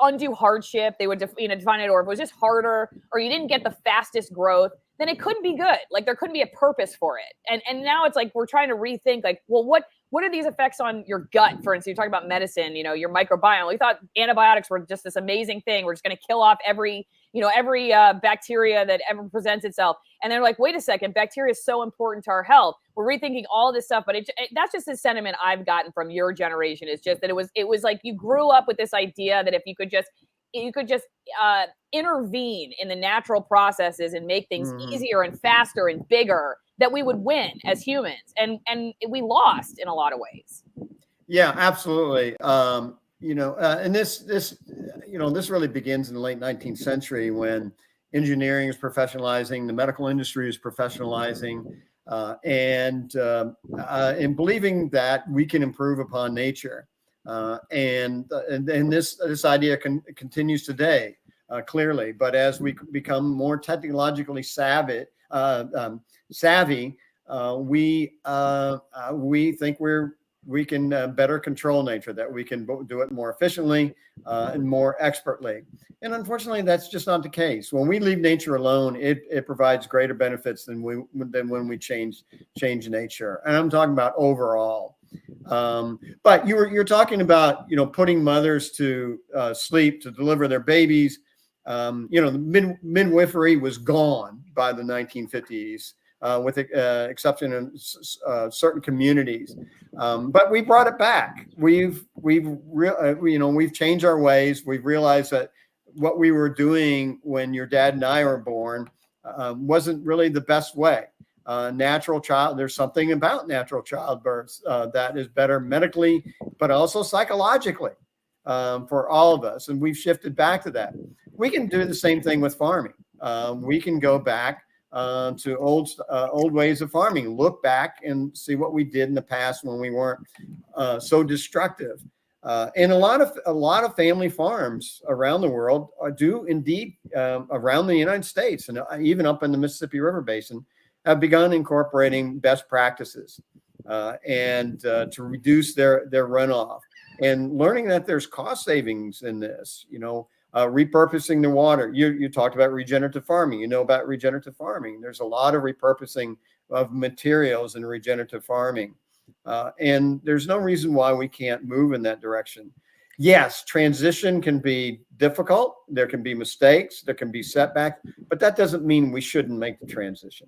A: undue hardship, they would define it, or if it was just harder or you didn't get the fastest growth, then it couldn't be good. Like there couldn't be a purpose for it. And now it's like we're trying to rethink well, what are these effects on your gut? For instance, you talk about medicine, your microbiome. We thought antibiotics were just this amazing thing. We're just going to kill off every bacteria that ever presents itself. And they're like, wait a second, bacteria is so important to our health. We're rethinking all this stuff. But that's just the sentiment I've gotten from your generation. Is just that it was like you grew up with this idea that if you could just intervene in the natural processes and make things easier and faster and bigger, that we would win as humans. And we lost in a lot of ways.
B: Yeah, absolutely. And this really begins in the late 19th century when engineering is professionalizing, the medical industry is professionalizing, and believing that we can improve upon nature. And this idea continues today, clearly. But as we become more technologically savvy, we think we can better control nature, that we can do it more efficiently and more expertly. And unfortunately, that's just not the case. When we leave nature alone, it provides greater benefits than when we change nature. And I'm talking about overall. But you're talking about, putting mothers to sleep to deliver their babies. The midwifery was gone by the 1950s, with the exception in certain communities. But we brought it back. We've changed our ways. We've realized that what we were doing when your dad and I were born wasn't really the best way. There's something about natural childbirth that is better medically, but also psychologically for all of us. And we've shifted back to that. We can do the same thing with farming. We can go back to old ways of farming, look back and see what we did in the past when we weren't so destructive. And a lot of family farms around the world do indeed, around the United States and even up in the Mississippi River Basin, have begun incorporating best practices and to reduce their runoff, and learning that there's cost savings in this. Repurposing the water. You talked about regenerative farming. You know about regenerative farming. There's a lot of repurposing of materials in regenerative farming. And there's no reason why we can't move in that direction. Yes, transition can be difficult. There can be mistakes. There can be setbacks, but that doesn't mean we shouldn't make the transition.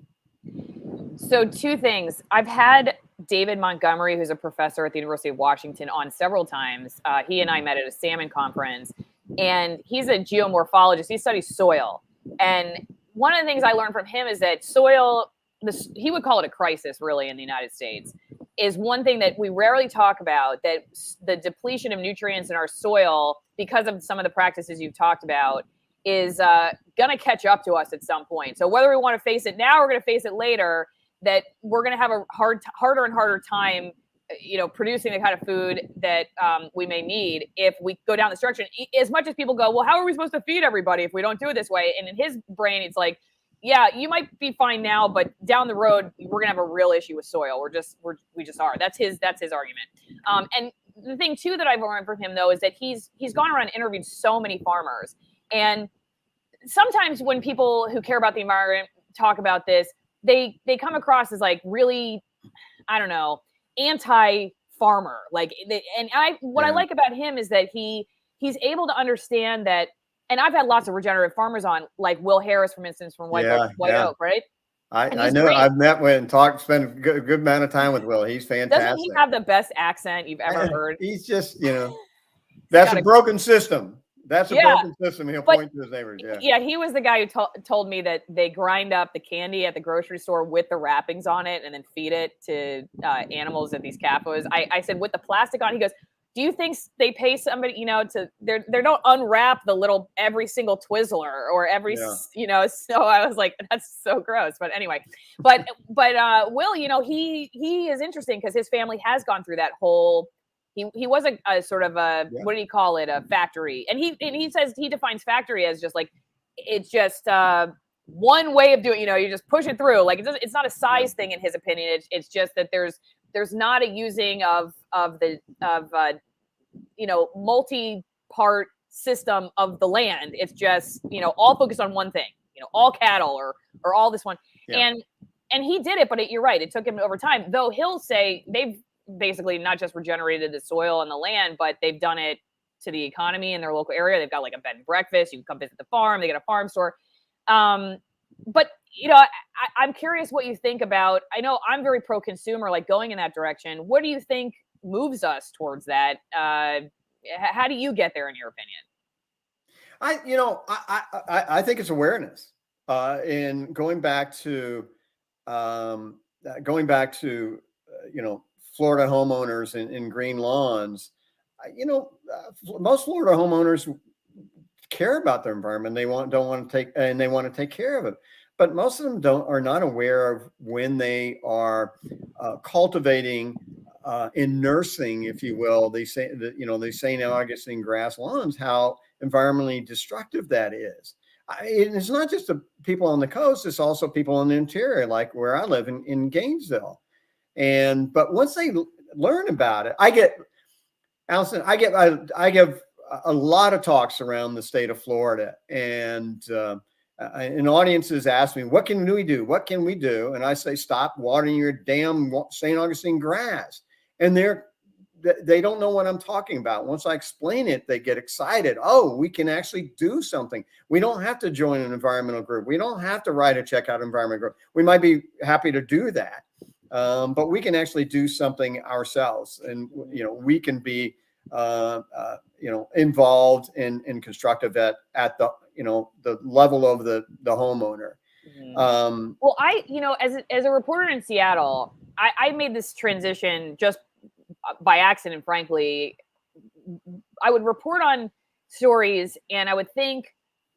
A: So 2 things. I've had David Montgomery, who's a professor at the University of Washington, on several times. He and I met at a salmon conference, and he's a geomorphologist. He studies soil. And one of the things I learned from him is that soil, he would call it a crisis really in the United States, is one thing that we rarely talk about, that the depletion of nutrients in our soil, because of some of the practices you've talked about, is going to catch up to us at some point. So whether we want to face it now or we're going to face it later, that we're going to have a harder and harder time, producing the kind of food that we may need if we go down this direction. As much as people go, well, how are we supposed to feed everybody if we don't do it this way? And in his brain, it's like, yeah, you might be fine now, but down the road, we're going to have a real issue with soil. We just are. That's his argument. And the thing too that I've learned from him though is that he's gone around and interviewed so many farmers. And sometimes when people who care about the environment talk about this, they come across as like really, I don't know, anti-farmer. I like about him is that he's able to understand that. And I've had lots of regenerative farmers on, like Will Harris, for instance, from White Oak, right?
B: I know. Great. I've met with and spent a good amount of time with Will. He's fantastic.
A: Doesn't he have the best accent you've ever heard?
B: He's just, that's a broken system. That's a broken system. He'll point to his neighbors.
A: Yeah, he was the guy who told me that they grind up the candy at the grocery store with the wrappings on it and then feed it to animals at these capos. I said, with the plastic on, he goes, do you think they pay somebody, they don't unwrap every single Twizzler or every, so I was like, that's so gross. But anyway, but Will, he is interesting because his family has gone through that whole, he was a sort of a, what do you call it? A factory. And he says he defines factory as just like, it's just one way of doing, you just push it through. Like it's not a size thing in his opinion. It's just that there's not a using of multi-part system of the land. It's just, all focused on one thing, all cattle or all this one. Yeah. And he did it, but you're right. It took him over time, though he'll say they've basically not just regenerated the soil and the land, but they've done it to the economy in their local area. They've got like a bed and breakfast. You can come visit the farm. They got a farm store. But I'm curious what you think about, I know I'm very pro-consumer, like going in that direction. What do you think moves us towards that? How do you get there in your opinion?
B: I think it's awareness. And going back to Florida homeowners in green lawns, most Florida homeowners care about their environment. They want to take care of it. But most of them are not aware of when they are cultivating in nursing, if you will, they say that, the St. Augustine grass lawns, how environmentally destructive that is. It's not just the people on the coast, it's also people in the interior, like where I live in Gainesville. But once they learn about it, I give a lot of talks around the state of Florida, and audiences ask me, what can we do? What can we do? And I say, stop watering your damn St. Augustine grass. and they don't know what I'm talking about. Once I explain it, they get excited. Oh, we can actually do something. We don't have to join an environmental group. We don't have to write a check out environmental group. We might be happy to do that, but we can actually do something ourselves, and we can be involved and constructive at the the level of the homeowner.
A: Well, as a reporter in Seattle, I made this transition just by accident, frankly. I would report on stories and I would think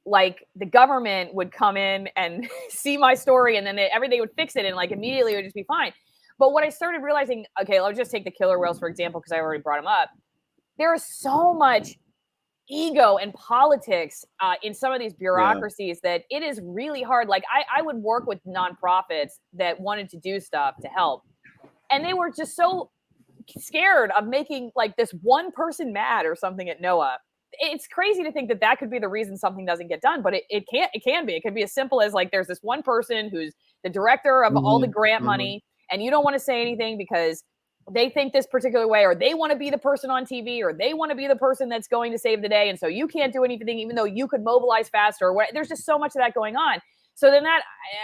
A: like the government would come in and see my story and then everything would fix it and like immediately it would just be fine. But what I started realizing, okay, let's just take the killer whales, for example, because I already brought them up. There is so much ego and politics in some of these bureaucracies that it is really hard. Like I would work with nonprofits that wanted to do stuff to help. And they were just so scared of making like this one person mad or something at NOAA. It's crazy to think that that could be the reason something doesn't get done, but it can be. It could be as simple as like there's this one person who's the director of all the grant money, and you don't want to say anything because they think this particular way, or they want to be the person on TV, or they want to be the person that's going to save the day, and so you can't do anything even though you could mobilize faster. There's just so much of that going on. So then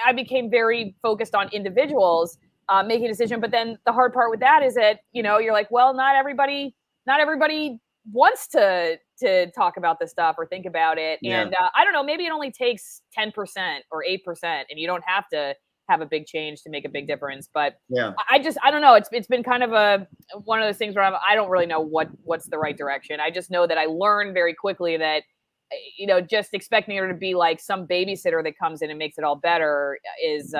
A: I became very focused on individuals making a decision. But then the hard part with that is that, you're like, well, not everybody wants to talk about this stuff or think about it. Yeah. And I don't know, maybe it only takes 10% or 8% and you don't have to have a big change to make a big difference. But yeah, I don't know. It's been kind of one of those things where I don't really know what's the right direction. I just know that I learned very quickly that, just expecting her to be like some babysitter that comes in and makes it all better is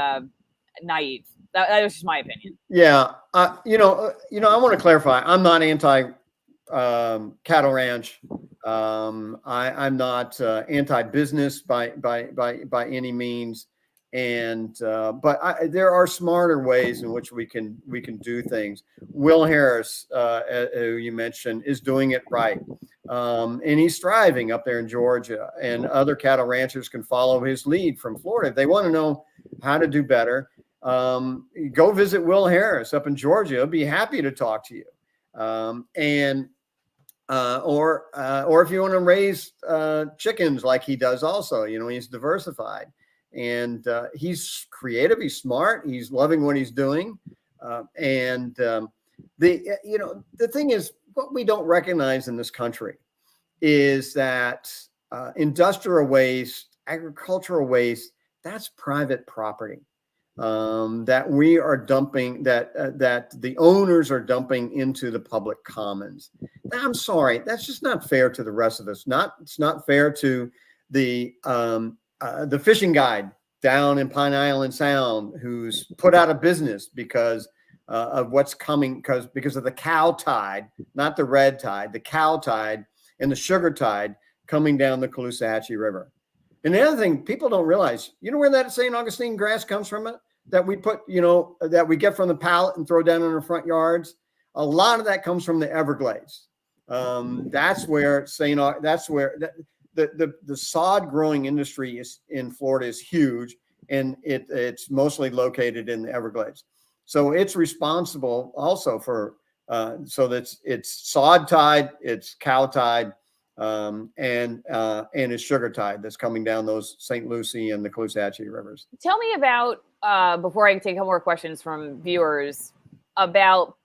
A: naive. That was just my opinion.
B: Yeah. I want to clarify. I'm not anti cattle ranch. I'm not anti-business by any means. And but there are smarter ways in which we can do things. Will Harris, who you mentioned, is doing it right, and he's thriving up there in Georgia. And other cattle ranchers can follow his lead from Florida if they want to know how to do better. Go visit Will Harris up in Georgia. He'll be happy to talk to you. Or if you want to raise chickens like he does also, he's diversified. And he's creative, he's smart, he's loving what he's doing. The thing is, what we don't recognize in this country is that industrial waste, agricultural waste, that's private property that we are dumping, that the owners are dumping into the public commons. I'm sorry, that's just not fair to the rest of us. It's not fair to the fishing guide down in Pine Island Sound who's put out of business because of what's coming, because of the cow tide, not the red tide, the cow tide and the sugar tide coming down the Caloosahatchee River. And the other thing people don't realize, where that St. Augustine grass comes from, that we put, that we get from the pallet and throw down in our front yards. A lot of that comes from the Everglades. That's where the sod growing industry in Florida is huge, and it's mostly located in the Everglades. So it's responsible also for so that's it's sod tide, it's cow tide, and it's sugar tide that's coming down those St. Lucie and the Caloosahatchee rivers.
A: Tell me about before I take a couple more questions from viewers about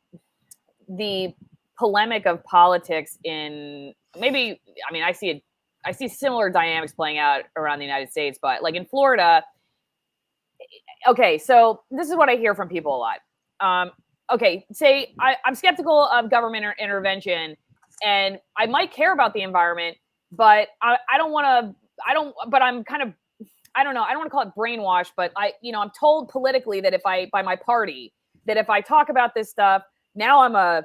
A: the polemic of politics in maybe. I mean, I see similar dynamics playing out around the United States, but like in Florida. Okay, so this is what I hear from people a lot. Okay, say I'm skeptical of government intervention, and I might care about the environment, but I don't want to. But I'm kind of. I don't know. I don't want to call it brainwash, but I'm told politically that by my party, that if I talk about this stuff, now I'm a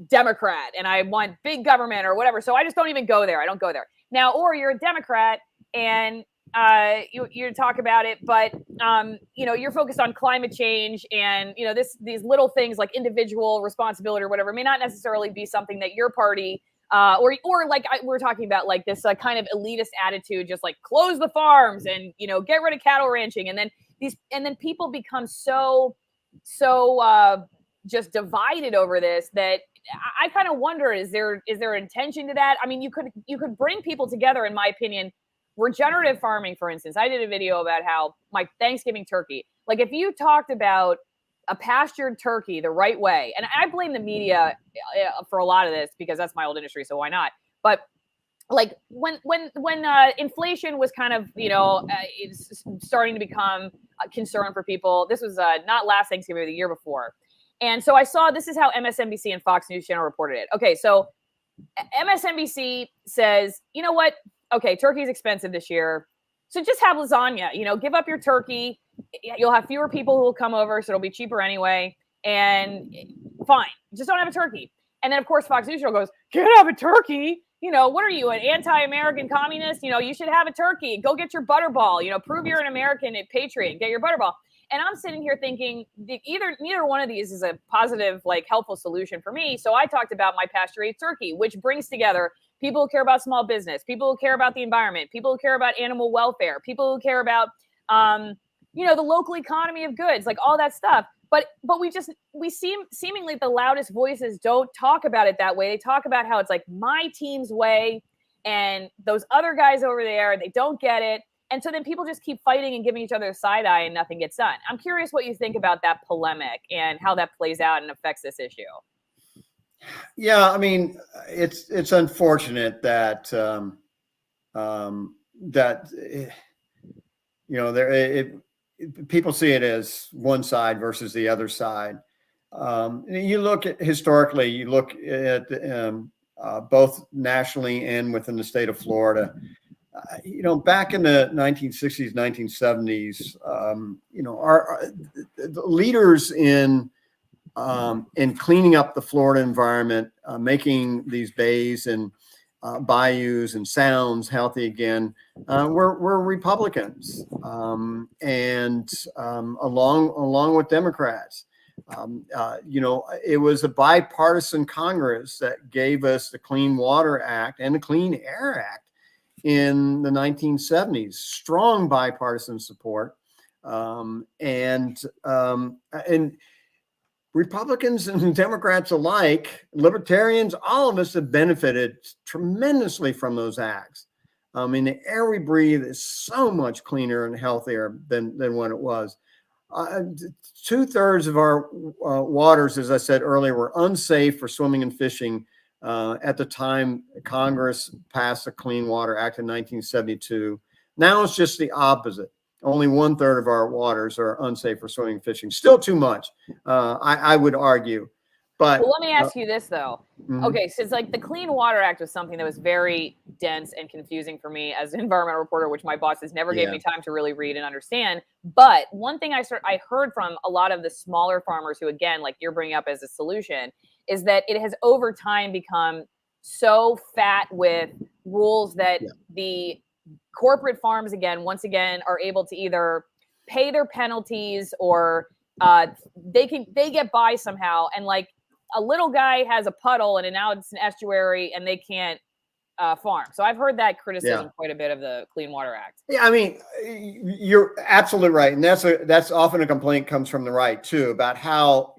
A: Democrat and I want big government or whatever. So I just don't even go there. I don't go there now. Or you're a Democrat and you talk about it, but you're focused on climate change and these little things like individual responsibility or whatever may not necessarily be something that your party or like we're talking about like this kind of elitist attitude, just like close the farms and get rid of cattle ranching, and then people become so just divided over this that I kind of wonder, is there intention to that? I mean, you could bring people together, in my opinion. Regenerative farming, for instance, I did a video about how my Thanksgiving turkey, like if you talked about a pastured turkey the right way, and I blame the media for a lot of this because that's my old industry, so why not? But like when inflation was kind of, it's starting to become a concern for people. This was not last Thanksgiving, but the year before. And so I saw, this is how MSNBC and Fox News Channel reported it. Okay, so MSNBC says, you know what? Okay, turkey's expensive this year, so just have lasagna. Give up your turkey. You'll have fewer people who will come over, so it'll be cheaper anyway. And fine, just don't have a turkey. And then, of course, Fox News Show goes, can't have a turkey. What are you, an anti-American communist? You should have a turkey. Go get your butterball. Prove you're an American patriot. Get your butterball. And I'm sitting here thinking neither one of these is a positive, helpful solution for me. So I talked about my pasture-raised turkey, which brings together people who care about small business, people who care about the environment, people who care about animal welfare, people who care about, the local economy of goods, like all that stuff. But we seemingly the loudest voices don't talk about it that way. They talk about how it's like my team's way, and those other guys over there, they don't get it. And so then people just keep fighting and giving each other a side eye and nothing gets done. I'm curious what you think about that polemic and how that plays out and affects this issue.
B: Yeah, I mean, it's unfortunate that people see it as one side versus the other side. You look at historically, you look at both nationally and within the state of Florida. Back in the 1960s, 1970s, our the leaders in cleaning up the Florida environment, making these bays and bayous and sounds healthy again, were Republicans, and along with Democrats. It was a bipartisan Congress that gave us the Clean Water Act and the Clean Air Act in the 1970s. Strong bipartisan support, and Republicans and Democrats alike, libertarians, all of us have benefited tremendously from those acts. I mean, the air we breathe is so much cleaner and healthier than what it was. 2/3 of our waters, as I said earlier, were unsafe for swimming and fishing at the time Congress passed the Clean Water Act in 1972. Now it's just the opposite. Only 1/3 of our waters are unsafe for swimming and fishing. Still too much, I would argue. But
A: well, let me ask you this, though. Mm-hmm. Okay, so it's like the Clean Water Act was something that was very dense and confusing for me as an environmental reporter, which my bosses never gave me time to really read and understand. But one thing I heard from a lot of the smaller farmers who, again, like you're bringing up as a solution, is that it has over time become so fat with rules that the corporate farms, once again, are able to either pay their penalties or they get by somehow. And like a little guy has a puddle and now it's an estuary and they can't farm. So I've heard that criticism quite a bit of the Clean Water Act. Yeah,
B: I mean, you're absolutely right. And that's often a complaint comes from the right too, about how,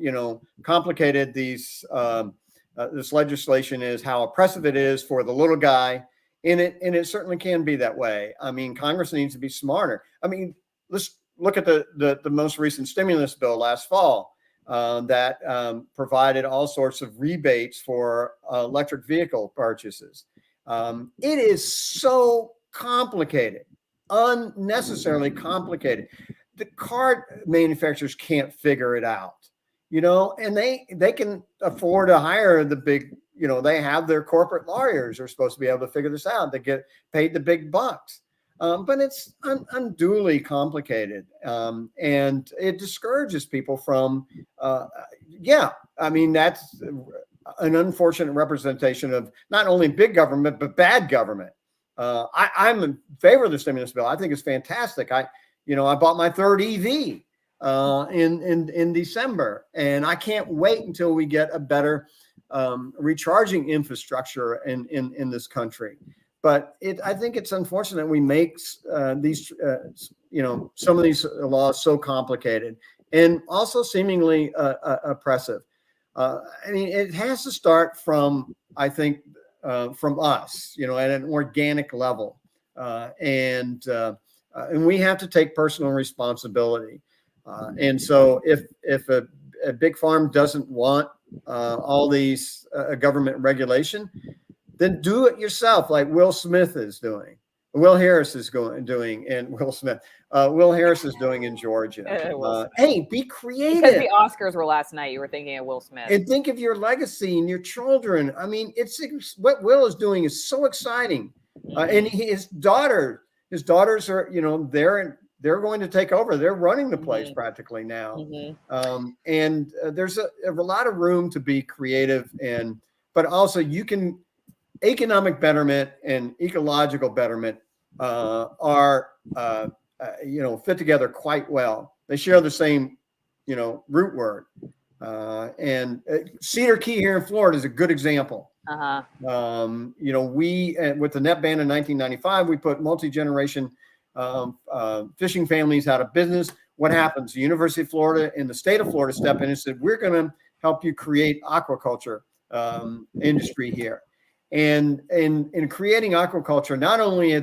B: complicated this legislation is, how oppressive it is for the little guy. And it certainly can be that way. I mean, Congress needs to be smarter. I mean, let's look at the most recent stimulus bill last fall that provided all sorts of rebates for electric vehicle purchases. It is so complicated, unnecessarily complicated. The car manufacturers can't figure it out, and they can afford to hire the big, they have their corporate lawyers are supposed to be able to figure this out. They get paid the big bucks. But it's unduly complicated, and it discourages people from, I mean, that's an unfortunate representation of not only big government, but bad government. I'm in favor of the stimulus bill. I think it's fantastic. I bought my third EV in December, and I can't wait until we get a better recharging infrastructure in this country. But I think it's unfortunate we make these, some of these laws so complicated and also seemingly oppressive. I mean, it has to start from, I think, from us, you know, at an organic level. And we have to take personal responsibility. And so if a big farm doesn't want all these government regulation, then do it yourself, like Will Smith is doing. Will Harris is doing, and Will Smith. Will Harris is doing in Georgia. Hey, be creative.
A: Because the Oscars were last night, you were thinking of Will Smith.
B: And think of your legacy and your children. I mean, what Will is doing is so exciting. And his daughters are, you know, they're going to take over. They're running the place practically now. And there's a lot of room to be creative, but also you can. Economic betterment and ecological betterment are, you know, fit together quite well. They share the same, you know, root word. And Cedar Key here in Florida is a good example. You know, we, with the net ban in 1995, we put multi-generation fishing families out of business. What happens? The University of Florida and the state of Florida step in and said, we're going to help you create aquaculture industry here. And in creating aquaculture, not only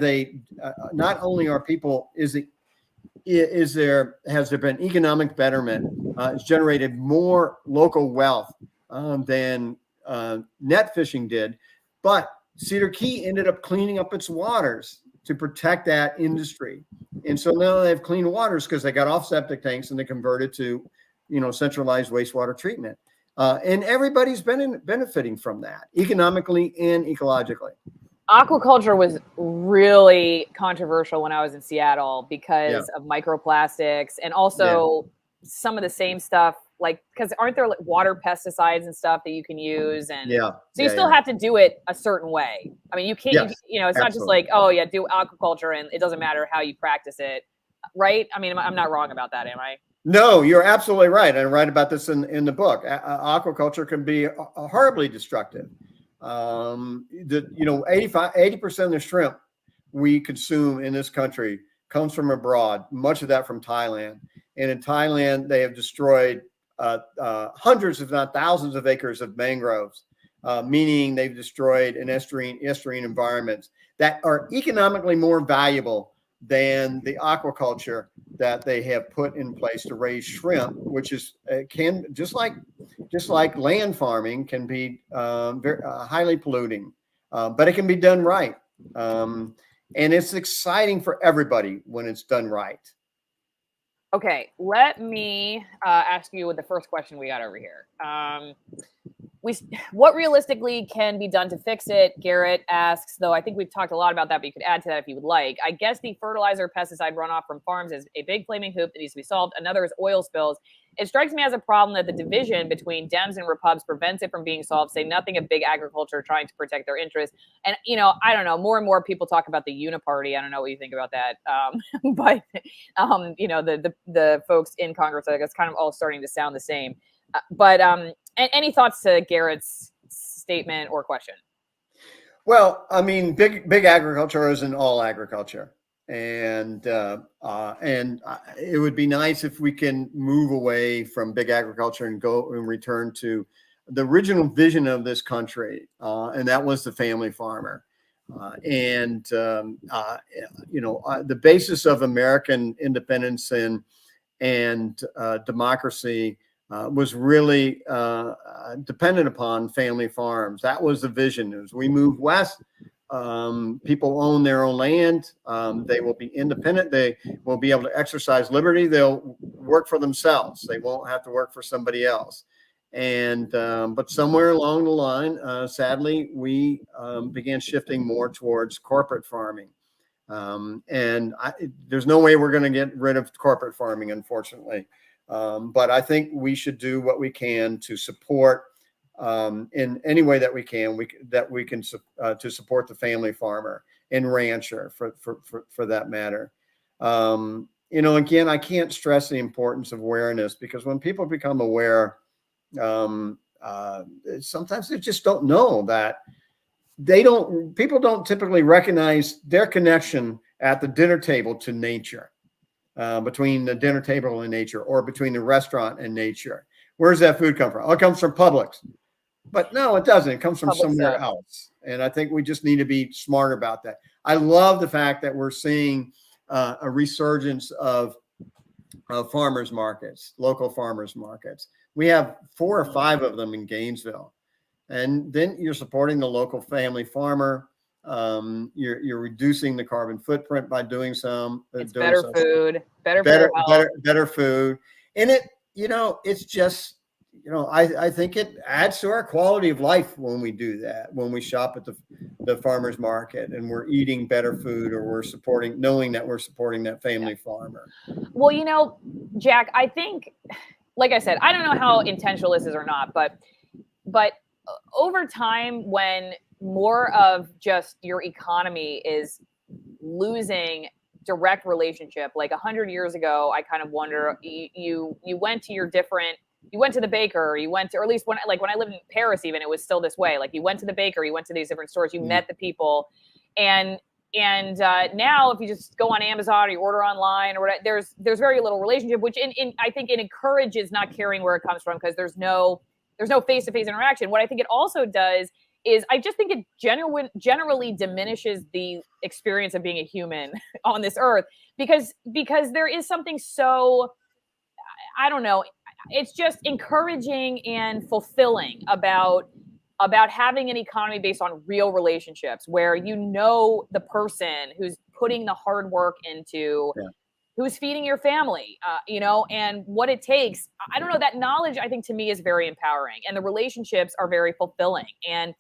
B: are people, has there been economic betterment? It's generated more local wealth than net fishing did, but Cedar Key ended up cleaning up its waters to protect that industry. And so now they have clean waters because they got off septic tanks and they converted to, you know, centralized wastewater treatment. And everybody's benefiting from that economically and ecologically.
A: Aquaculture was really controversial when I was in Seattle because of microplastics and also some of the same stuff, like, because aren't there like water pesticides and stuff that you can use? And so you still have to do it a certain way. I mean, you can't, you know, it's not just like, oh yeah, do aquaculture and it doesn't matter how you practice it. Right. I mean, I'm not wrong about that, am I?
B: No, you're absolutely right. I write about this in the book. Aquaculture can be horribly destructive. You know, 80% of the shrimp we consume in this country comes from abroad, much of that from Thailand. And in Thailand, they have destroyed hundreds, if not thousands of acres of mangroves, meaning they've destroyed an estuarine environments that are economically more valuable than the aquaculture that they have put in place to raise shrimp, which is can just like land farming can be very highly polluting, but it can be done right, and it's exciting for everybody when it's done right.
A: Okay, let me ask you with the first question we got over here. What realistically can be done to fix it? Garrett asks, though I think we've talked a lot about that, but you could add to that if you would like. I guess the fertilizer pesticide runoff from farms is a big flaming hoop that needs to be solved. Another is oil spills. It strikes me as a problem that the division between Dems and Repubs prevents it from being solved. Say nothing of big agriculture trying to protect their interests. And, you know, I don't know, more and more people talk about the uniparty. I don't know what you think about that. But, you know, the folks in Congress, I guess, kind of all starting to sound the same. But any thoughts to Garrett's statement or question?
B: Well, I mean, big agriculture isn't all agriculture, and it would be nice if we can move away from big agriculture and go and return to the original vision of this country, and that was the family farmer. You know, the basis of American independence and democracy was really dependent upon family farms. That was the vision. As we move west, people own their own land. They will be independent. They will be able to exercise liberty. They'll work for themselves. They won't have to work for somebody else. And but somewhere along the line, sadly, we began shifting more towards corporate farming. There's no way we're going to get rid of corporate farming, unfortunately. But I think we should do what we can to support in any way that we can to support the family farmer and rancher for that matter. You know, again, I can't stress the importance of awareness, because when people become aware, sometimes they just don't know that people don't typically recognize their connection at the dinner table to nature. Between the dinner table and nature, or between the restaurant and nature. Where's that food come from? Oh, it comes from Publix. But no, it doesn't. It comes from
A: Public
B: somewhere
A: stuff.
B: else. And I think we just need to be smarter about that. I love the fact that we're seeing a resurgence of farmers markets, local farmers markets. We have 4 or 5 of them in Gainesville. And then you're supporting the local family farmer. You're reducing the carbon footprint by doing some.
A: It's better food, better
B: food. And it's just, I think it adds to our quality of life when we do that, when we shop at the farmer's market and we're eating better food, or we're knowing that we're supporting that family farmer.
A: Well, Jack, I think, like I said, I don't know how intentional this is or not, but over time, when more of just your economy is losing direct relationship, like 100 years ago, I kind of wonder, you went to the baker, or at least when I lived in Paris, even, it was still this way. Like, you went to the baker, you went to these different stores, you met the people, and now if you just go on Amazon or you order online or whatever, there's very little relationship, which I think it encourages not caring where it comes from, because there's no face-to-face interaction. What I think it also does is, I just think it generally diminishes the experience of being a human on this earth, because there is something so, I don't know, it's just encouraging and fulfilling about having an economy based on real relationships, where the person who's putting the hard work into, who's feeding your family, and what it takes. I don't know, that knowledge, I think, to me, is very empowering, and the relationships are very fulfilling. And,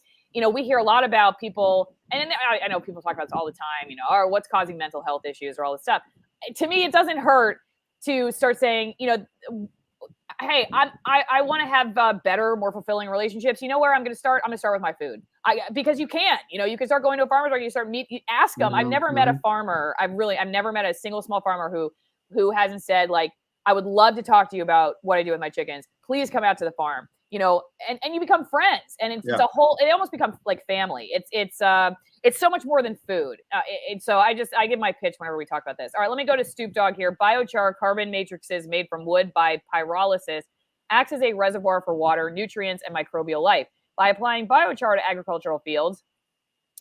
A: we hear a lot about people, and I know people talk about this all the time, or what's causing mental health issues or all this stuff. To me, it doesn't hurt to start saying, hey, I want to have better, more fulfilling relationships. You know where I'm going to start? I'm going to start with my food. Because you can, you can start going to a farmer's market, you ask them. I've never met a farmer. I've never met a single small farmer who hasn't said, like, I would love to talk to you about what I do with my chickens. Please come out to the farm, and you become friends, and it's it almost becomes like family. It's so much more than food. So I give my pitch whenever we talk about this. All right, let me go to Stoop Dog here. Biochar carbon matrices made from wood by pyrolysis acts as a reservoir for water, nutrients, and microbial life. By applying biochar to agricultural fields,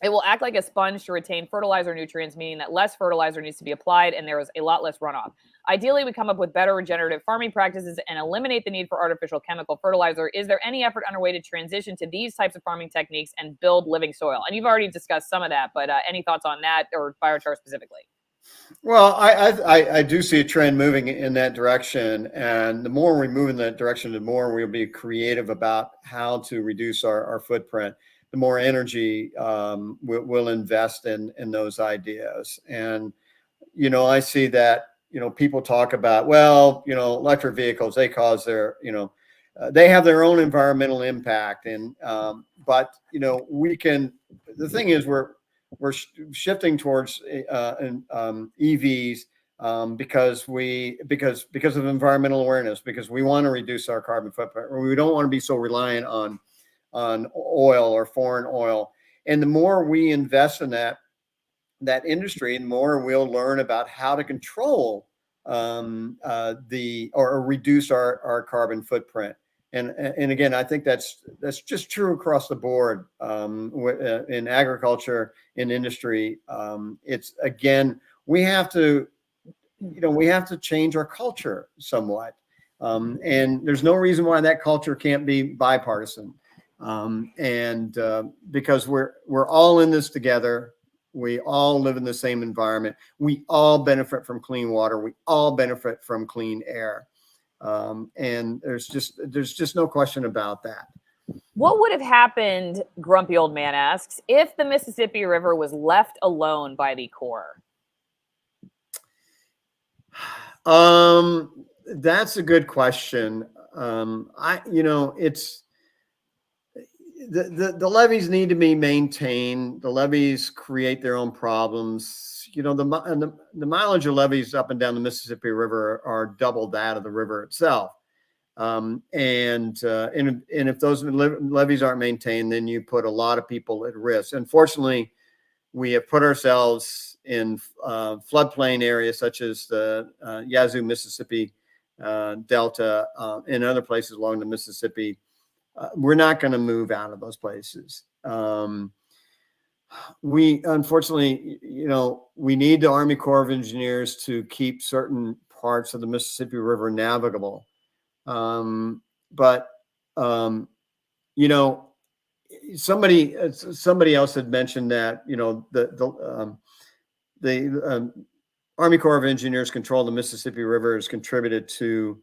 A: it will act like a sponge to retain fertilizer nutrients, meaning that less fertilizer needs to be applied and there is a lot less runoff. Ideally, we come up with better regenerative farming practices and eliminate the need for artificial chemical fertilizer. Is there any effort underway to transition to these types of farming techniques and build living soil? And you've already discussed some of that, but any thoughts on that, or biochar specifically?
B: Well, I do see a trend moving in that direction, and the more we move in that direction, the more we'll be creative about how to reduce our footprint. The more energy we'll invest in those ideas. And I see that people talk about, electric vehicles, they cause their they have their own environmental impact, and but we can. The thing is, we're shifting towards EVs because of environmental awareness, because we want to reduce our carbon footprint, or we don't want to be so reliant on oil or foreign oil. And the more we invest in that industry, the more we'll learn about how to control or reduce our carbon footprint. And again, I think that's just true across the board in agriculture, in industry. It's, again, we have to change our culture somewhat, and there's no reason why that culture can't be bipartisan. Because we're all in this together. We all live in the same environment. We all benefit from clean water. We all benefit from clean air. And there's just no question about that.
A: What would have happened, Grumpy Old Man asks, if the Mississippi River was left alone by the Corps?
B: That's a good question. It's the levees need to be maintained. The levees create their own problems. The mileage of levees up and down the Mississippi River are double that of the river itself. And if those levees aren't maintained, then you put a lot of people at risk. Unfortunately, we have put ourselves in floodplain areas such as the Yazoo, Mississippi Delta, and other places along the Mississippi. We're not going to move out of those places. We unfortunately, we need the Army Corps of Engineers to keep certain parts of the Mississippi River navigable. But somebody else had mentioned that the Army Corps of Engineers control the Mississippi River has contributed to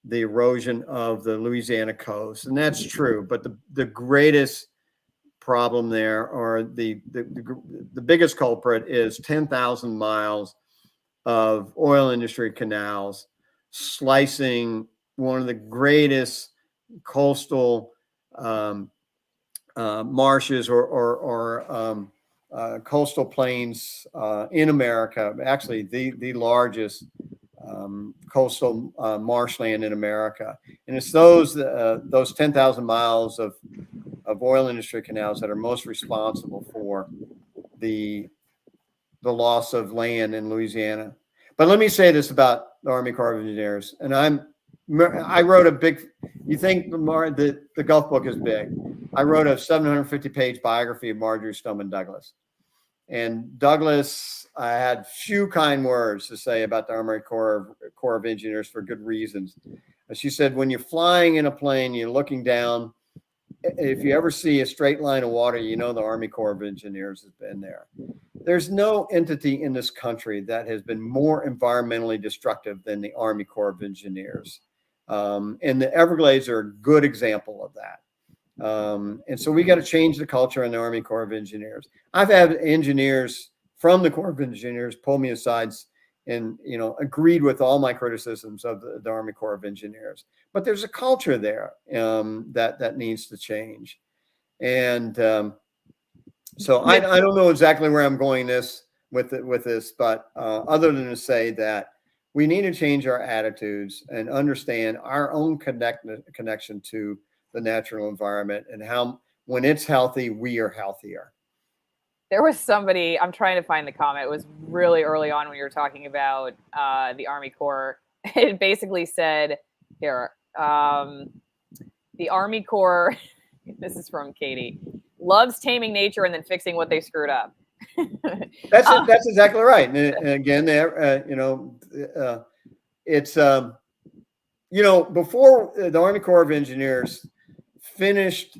B: the erosion of the Louisiana coast, and that's true. But the greatest problem there, or the biggest culprit, is 10,000 miles of oil industry canals slicing one of the greatest coastal marshes or coastal plains in America. Actually, the largest coastal marshland in America, and it's those 10,000 miles of oil industry canals that are most responsible for the loss of land in Louisiana. But let me say this about the Army Corps of Engineers, and I wrote a big. You think the Gulf book is big? I wrote a 750-page biography of Marjorie Stoneman Douglas. And Douglas, I had few kind words to say about the Army Corps of Engineers for good reasons. She said, when you're flying in a plane, you're looking down. If you ever see a straight line of water, the Army Corps of Engineers has been there. There's no entity in this country that has been more environmentally destructive than the Army Corps of Engineers. And the Everglades are a good example of that. And so we got to change the culture in the Army Corps of Engineers. I've had engineers from the Corps of Engineers pull me aside and, agreed with all my criticisms of the Army Corps of Engineers. But there's a culture there that needs to change. And so I don't know exactly where I'm going with this, but other than to say that we need to change our attitudes and understand our own connection to the natural environment, and how when it's healthy, we are healthier.
A: There was somebody, I'm trying to find the comment. It was really early on when you were talking about the Army Corps. It basically said here, the Army Corps, this is from Katie, loves taming nature and then fixing what they screwed up.
B: That's exactly right. And again, it's before the Army Corps of Engineers finished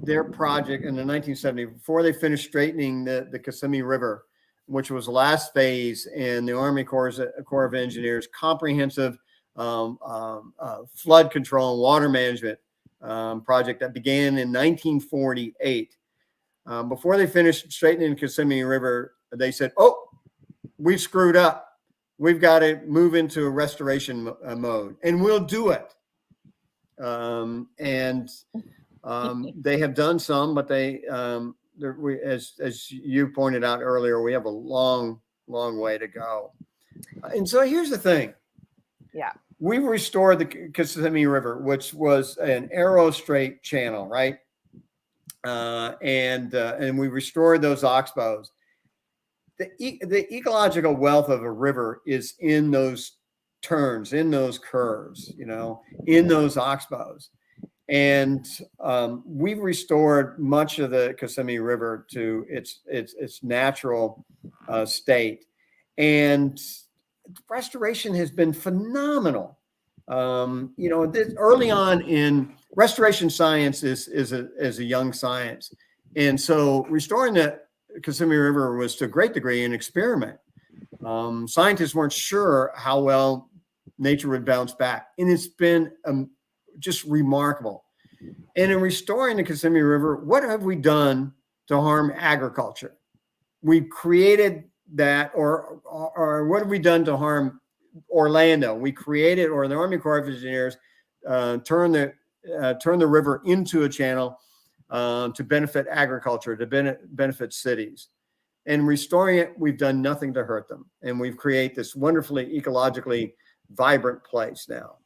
B: their project in the 1970s, before they finished straightening the Kissimmee River, which was the last phase in the Army Corps of Engineers comprehensive flood control and water management project that began in 1948. Before they finished straightening the Kissimmee River, they said, "Oh, we screwed up. We've got to move into a restoration mode, and we'll do it." They have done some, but as you pointed out earlier, we have a long way to go. And so here's the thing.
A: Yeah.
B: We restored the Kissimmee River, which was an arrow straight channel, right? And we restored those oxbows. The ecological wealth of a river is in those turns, in those curves, in those oxbows. And we've restored much of the Kissimmee River to its natural state. And restoration has been phenomenal. Early on in restoration science is a young science. And so restoring the Kissimmee River was to a great degree an experiment. Scientists weren't sure how well nature would bounce back. And it's been just remarkable. And in restoring the Kissimmee River, what have we done to harm agriculture? We created that, or what have we done to harm Orlando? We created, or the Army Corps of Engineers turned the river into a channel to benefit agriculture, to benefit cities. And restoring it, we've done nothing to hurt them. And we've created this wonderfully ecologically vibrant place now.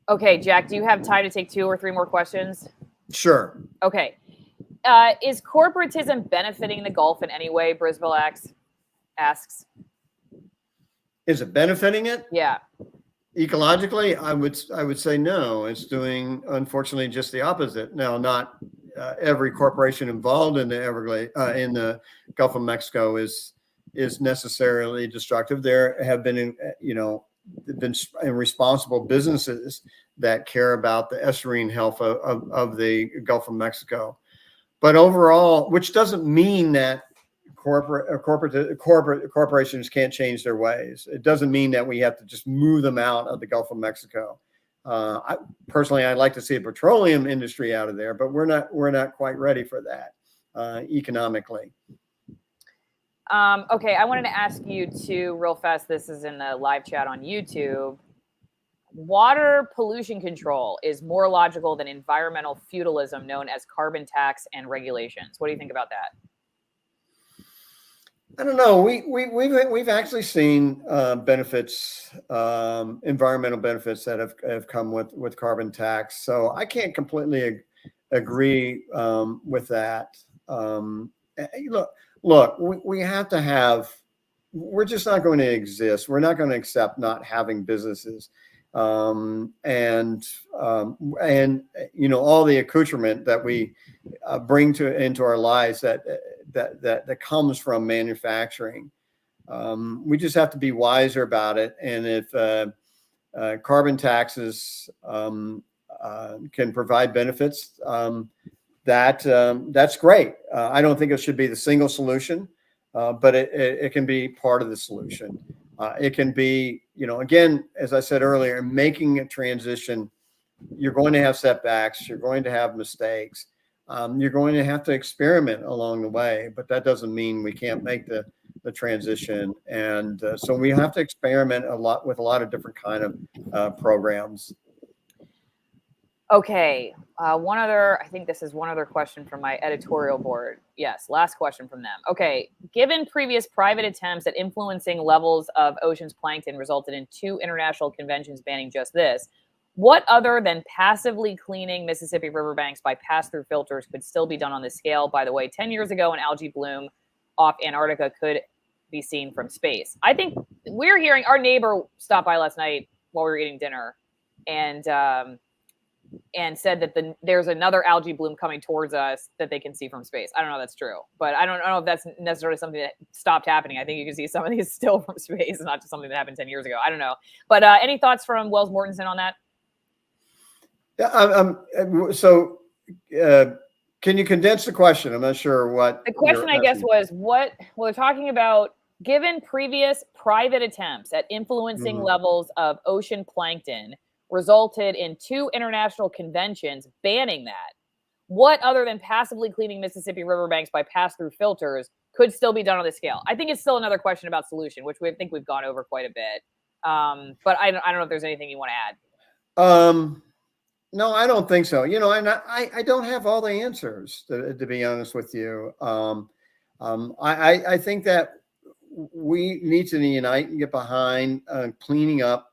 A: Okay, Jack, do you have time to take 2 or 3 more questions?
B: Sure.
A: Okay. Is corporatism benefiting the Gulf in any way? Brisbane asks.
B: Is it benefiting it?
A: Yeah.
B: Ecologically, I would say no. It's doing, unfortunately, just the opposite. Now, not every corporation involved in the in the Gulf of Mexico is necessarily destructive. There have been, been responsible businesses that care about the estuarine health of the Gulf of Mexico. But overall, which doesn't mean that corporations can't change their ways. It doesn't mean that we have to just move them out of the Gulf of Mexico. Personally, I'd like to see a petroleum industry out of there, but we're not quite ready for that economically.
A: Okay, I wanted to ask you too, real fast. This is in the live chat on YouTube. Water pollution control is more logical than environmental feudalism known as carbon tax and regulations. What do you think about that?
B: I don't know. We've actually seen benefits, environmental benefits that have come with carbon tax. So I can't completely agree with that. Look, we have to have. We're just not going to exist. We're not going to accept not having businesses, and all the accoutrement that we bring into our lives that comes from manufacturing. We just have to be wiser about it. And if carbon taxes can provide benefits, that's great. I don't think it should be the single solution, but it can be part of the solution. It can be, again, as I said earlier, making a transition. You're going to have setbacks. You're going to have mistakes. You're going to have to experiment along the way, but that doesn't mean we can't make the transition. And so we have to experiment a lot with a lot of different kind of programs.
A: Okay, I think this is one other question from my editorial board. Yes, last question from them. Okay, given previous private attempts at influencing levels of ocean's plankton resulted in 2 international conventions banning just this, what other than passively cleaning Mississippi riverbanks by pass-through filters could still be done on this scale? By the way, 10 years ago, an algae bloom off Antarctica could be seen from space. I think we're hearing, our neighbor stopped by last night while we were eating dinner and said that there's another algae bloom coming towards us that they can see from space. I don't know if that's true, but I don't know if that's necessarily something that stopped happening. I think you can see some of these still from space, not just something that happened 10 years ago. I don't know. But any thoughts from Wells Mortensen on that?
B: Yeah, so can you condense the question? I'm not sure what
A: the question, I guess, was they're talking about, given previous private attempts at influencing levels of ocean plankton resulted in 2 international conventions banning that, what other than passively cleaning Mississippi riverbanks by pass-through filters could still be done on this scale? I think it's still another question about solution, which I think we've gone over quite a bit. But I don't know if there's anything you want to add.
B: No, I don't think so. And I don't have all the answers, to be honest with you. I think that we need to unite and get behind cleaning up,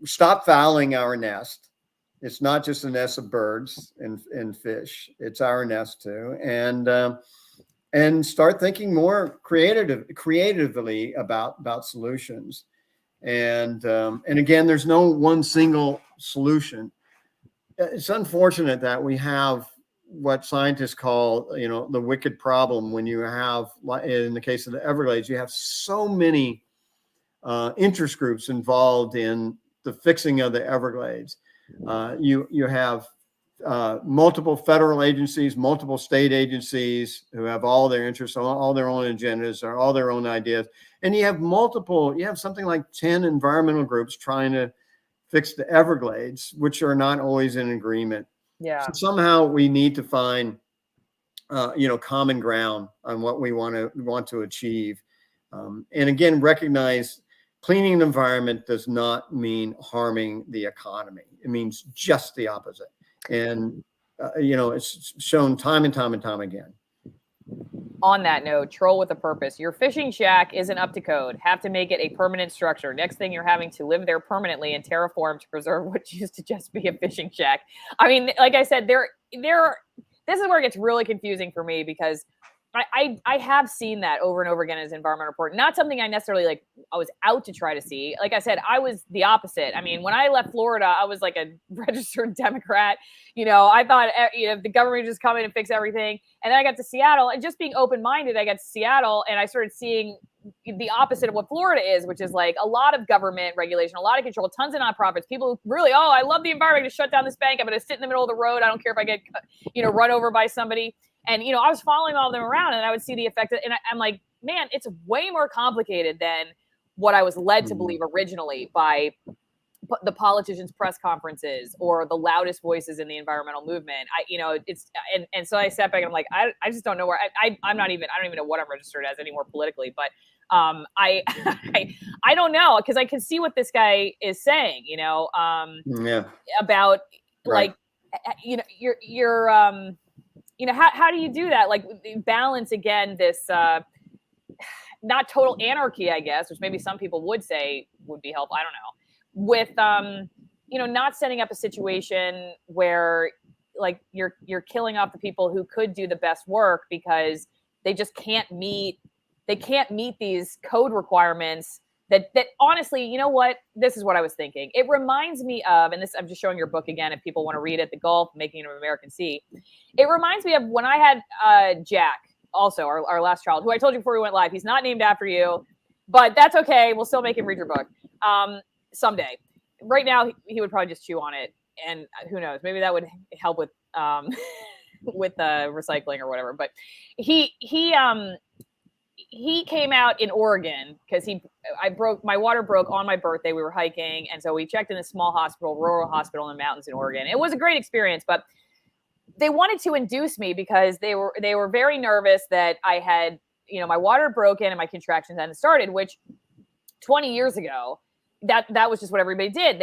B: stop fouling our nest. It's not just a nest of birds and fish. It's our nest too. And start thinking more creatively about solutions. And again, there's no one single solution. It's unfortunate that we have what scientists call, the wicked problem. When you have, in the case of the Everglades, you have so many interest groups involved in the fixing of the Everglades. You have multiple federal agencies, multiple state agencies who have all their interests, all their own agendas, or all their own ideas. And you have something like 10 environmental groups trying to fix the Everglades, which are not always in agreement.
A: Yeah.
B: So somehow we need to find, common ground on what we want to achieve. And again, recognize cleaning the environment does not mean harming the economy. It means just the opposite. And, it's shown time and time and time again.
A: On that note, troll with a purpose. Your fishing shack isn't up to code. Have to make it a permanent structure. Next thing, you're having to live there permanently and terraform to preserve what used to just be a fishing shack. I mean, like I said, this is where it gets really confusing for me, because I have seen that over and over again as an environmental report. Not something I necessarily like. I was out to try to see. Like I said, I was the opposite. I mean, when I left Florida, I was like a registered Democrat. I thought the government would just come in and fix everything. And then I got to Seattle, and just being open-minded, I got to Seattle, and I started seeing the opposite of what Florida is, which is like a lot of government regulation, a lot of control, tons of nonprofits. People who really, I love the environment. To shut down this bank, I'm going to sit in the middle of the road. I don't care if I get run over by somebody. And, I was following all of them around, and I would see the effect. And I'm like, man, it's way more complicated than what I was led to believe originally by the politicians' press conferences or the loudest voices in the environmental movement. So I sat back and I'm like, I just don't know where I don't even know what I'm registered as anymore politically. But I don't know, because I can see what this guy is saying, about
B: right.
A: like, you're how do you do that? Like, balance again this not total anarchy, I guess, which maybe some people would say would be helpful. I don't know. With not setting up a situation where like you're killing off the people who could do the best work because they just can't meet these code requirements. That honestly, you know what? This is what I was thinking. It reminds me of, and this, I'm just showing your book again if people want to read it, The Gulf, Making an American Sea. It reminds me of when I had Jack, also our last child, who I told you before we went live. He's not named after you, but that's okay. We'll still make him read your book someday. Right now, he would probably just chew on it, and who knows? Maybe that would help with recycling or whatever. But he came out in Oregon because my water broke on my birthday. We were hiking. And so we checked in a small hospital, rural hospital in the mountains in Oregon. It was a great experience, but they wanted to induce me because they were very nervous that I had, my water broken and my contractions hadn't started, which 20 years ago, that was just what everybody did.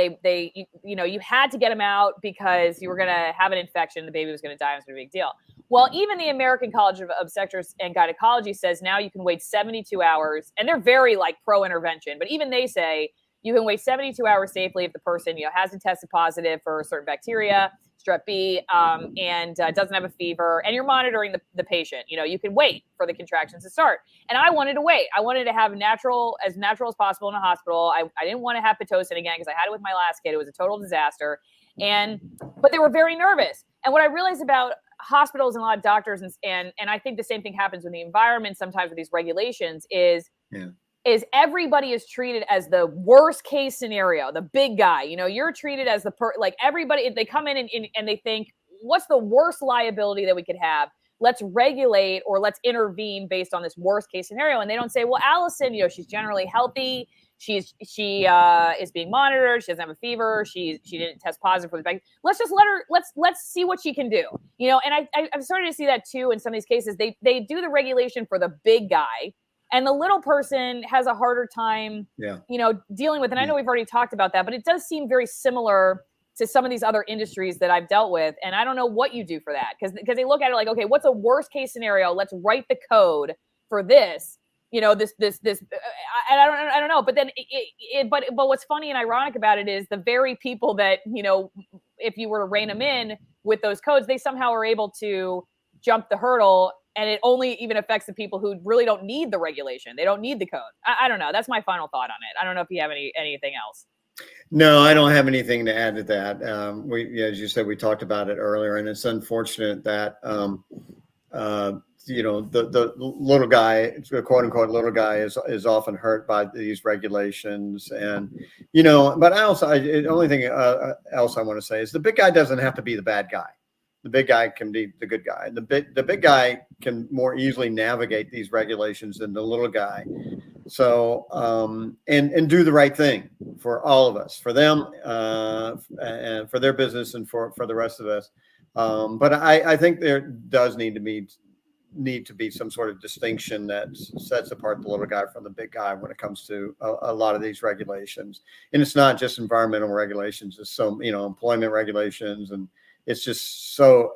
A: You had to get them out because you were going to have an infection. The baby was going to die. It was a big deal. Well, even the American College of Obstetrics and Gynecology says now you can wait 72 hours, and they're very like pro-intervention, but even they say you can wait 72 hours safely if the person, hasn't tested positive for a certain bacteria, strep B, and doesn't have a fever, and you're monitoring the patient. You can wait for the contractions to start. And I wanted to wait. I wanted to have natural as possible in a hospital. I didn't want to have Pitocin again because I had it with my last kid. It was a total disaster. But they were very nervous. And what I realized about hospitals and a lot of doctors, and I think the same thing happens with the environment sometimes with these regulations is everybody is treated as the worst case scenario, the big guy. You're treated as like everybody, they come in and they think, what's the worst liability that we could have? Let's regulate or let's intervene based on this worst case scenario. And they don't say, well, Allison, she's generally healthy. She is being monitored. She doesn't have a fever. She didn't test positive for the bacteria. Let's just let her. Let's see what she can do. And I've started to see that too in some of these cases. They do the regulation for the big guy, and the little person has a harder time. Dealing with. And I know we've already talked about that, but it does seem very similar to some of these other industries that I've dealt with. And I don't know what you do for that because they look at it like, okay, what's a worst case scenario? Let's write the code for this. And I don't know. But then, but what's funny and ironic about it is the very people that, if you were to rein them in with those codes, they somehow are able to jump the hurdle, and it only even affects the people who really don't need the regulation. They don't need the code. I don't know. That's my final thought on it. I don't know if you have anything else.
B: No, I don't have anything to add to that. As you said, we talked about it earlier, and it's unfortunate that, the little guy, quote unquote, little guy is often hurt by these regulations. And, but the only thing else I want to say is the big guy doesn't have to be the bad guy. The big guy can be the good guy. The big guy can more easily navigate these regulations than the little guy. So, and do the right thing for all of us, for them, and for their business and for the rest of us. But I think there does need to be some sort of distinction that sets apart the little guy from the big guy when it comes to a lot of these regulations. And it's not just environmental regulations. It's employment regulations. And it's just so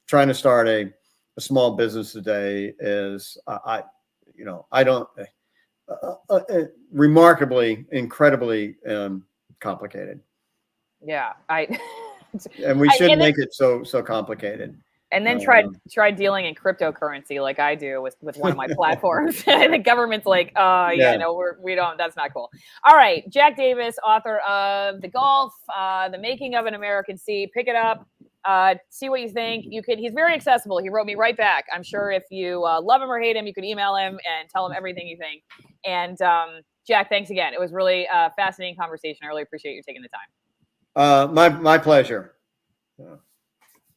B: trying to start a small business today is, remarkably, incredibly complicated.
A: Yeah.
B: And we shouldn't make it so complicated.
A: And then tried dealing in cryptocurrency like I do with one of my platforms. The government's like, yeah, no, we don't. That's not cool. All right, Jack Davis, author of The Gulf, The Making of an American Sea. Pick it up. See what you think. He's very accessible. He wrote me right back. I'm sure if you love him or hate him, you could email him and tell him everything you think. And Jack, thanks again. It was really a fascinating conversation. I really appreciate you taking the time.
B: My pleasure.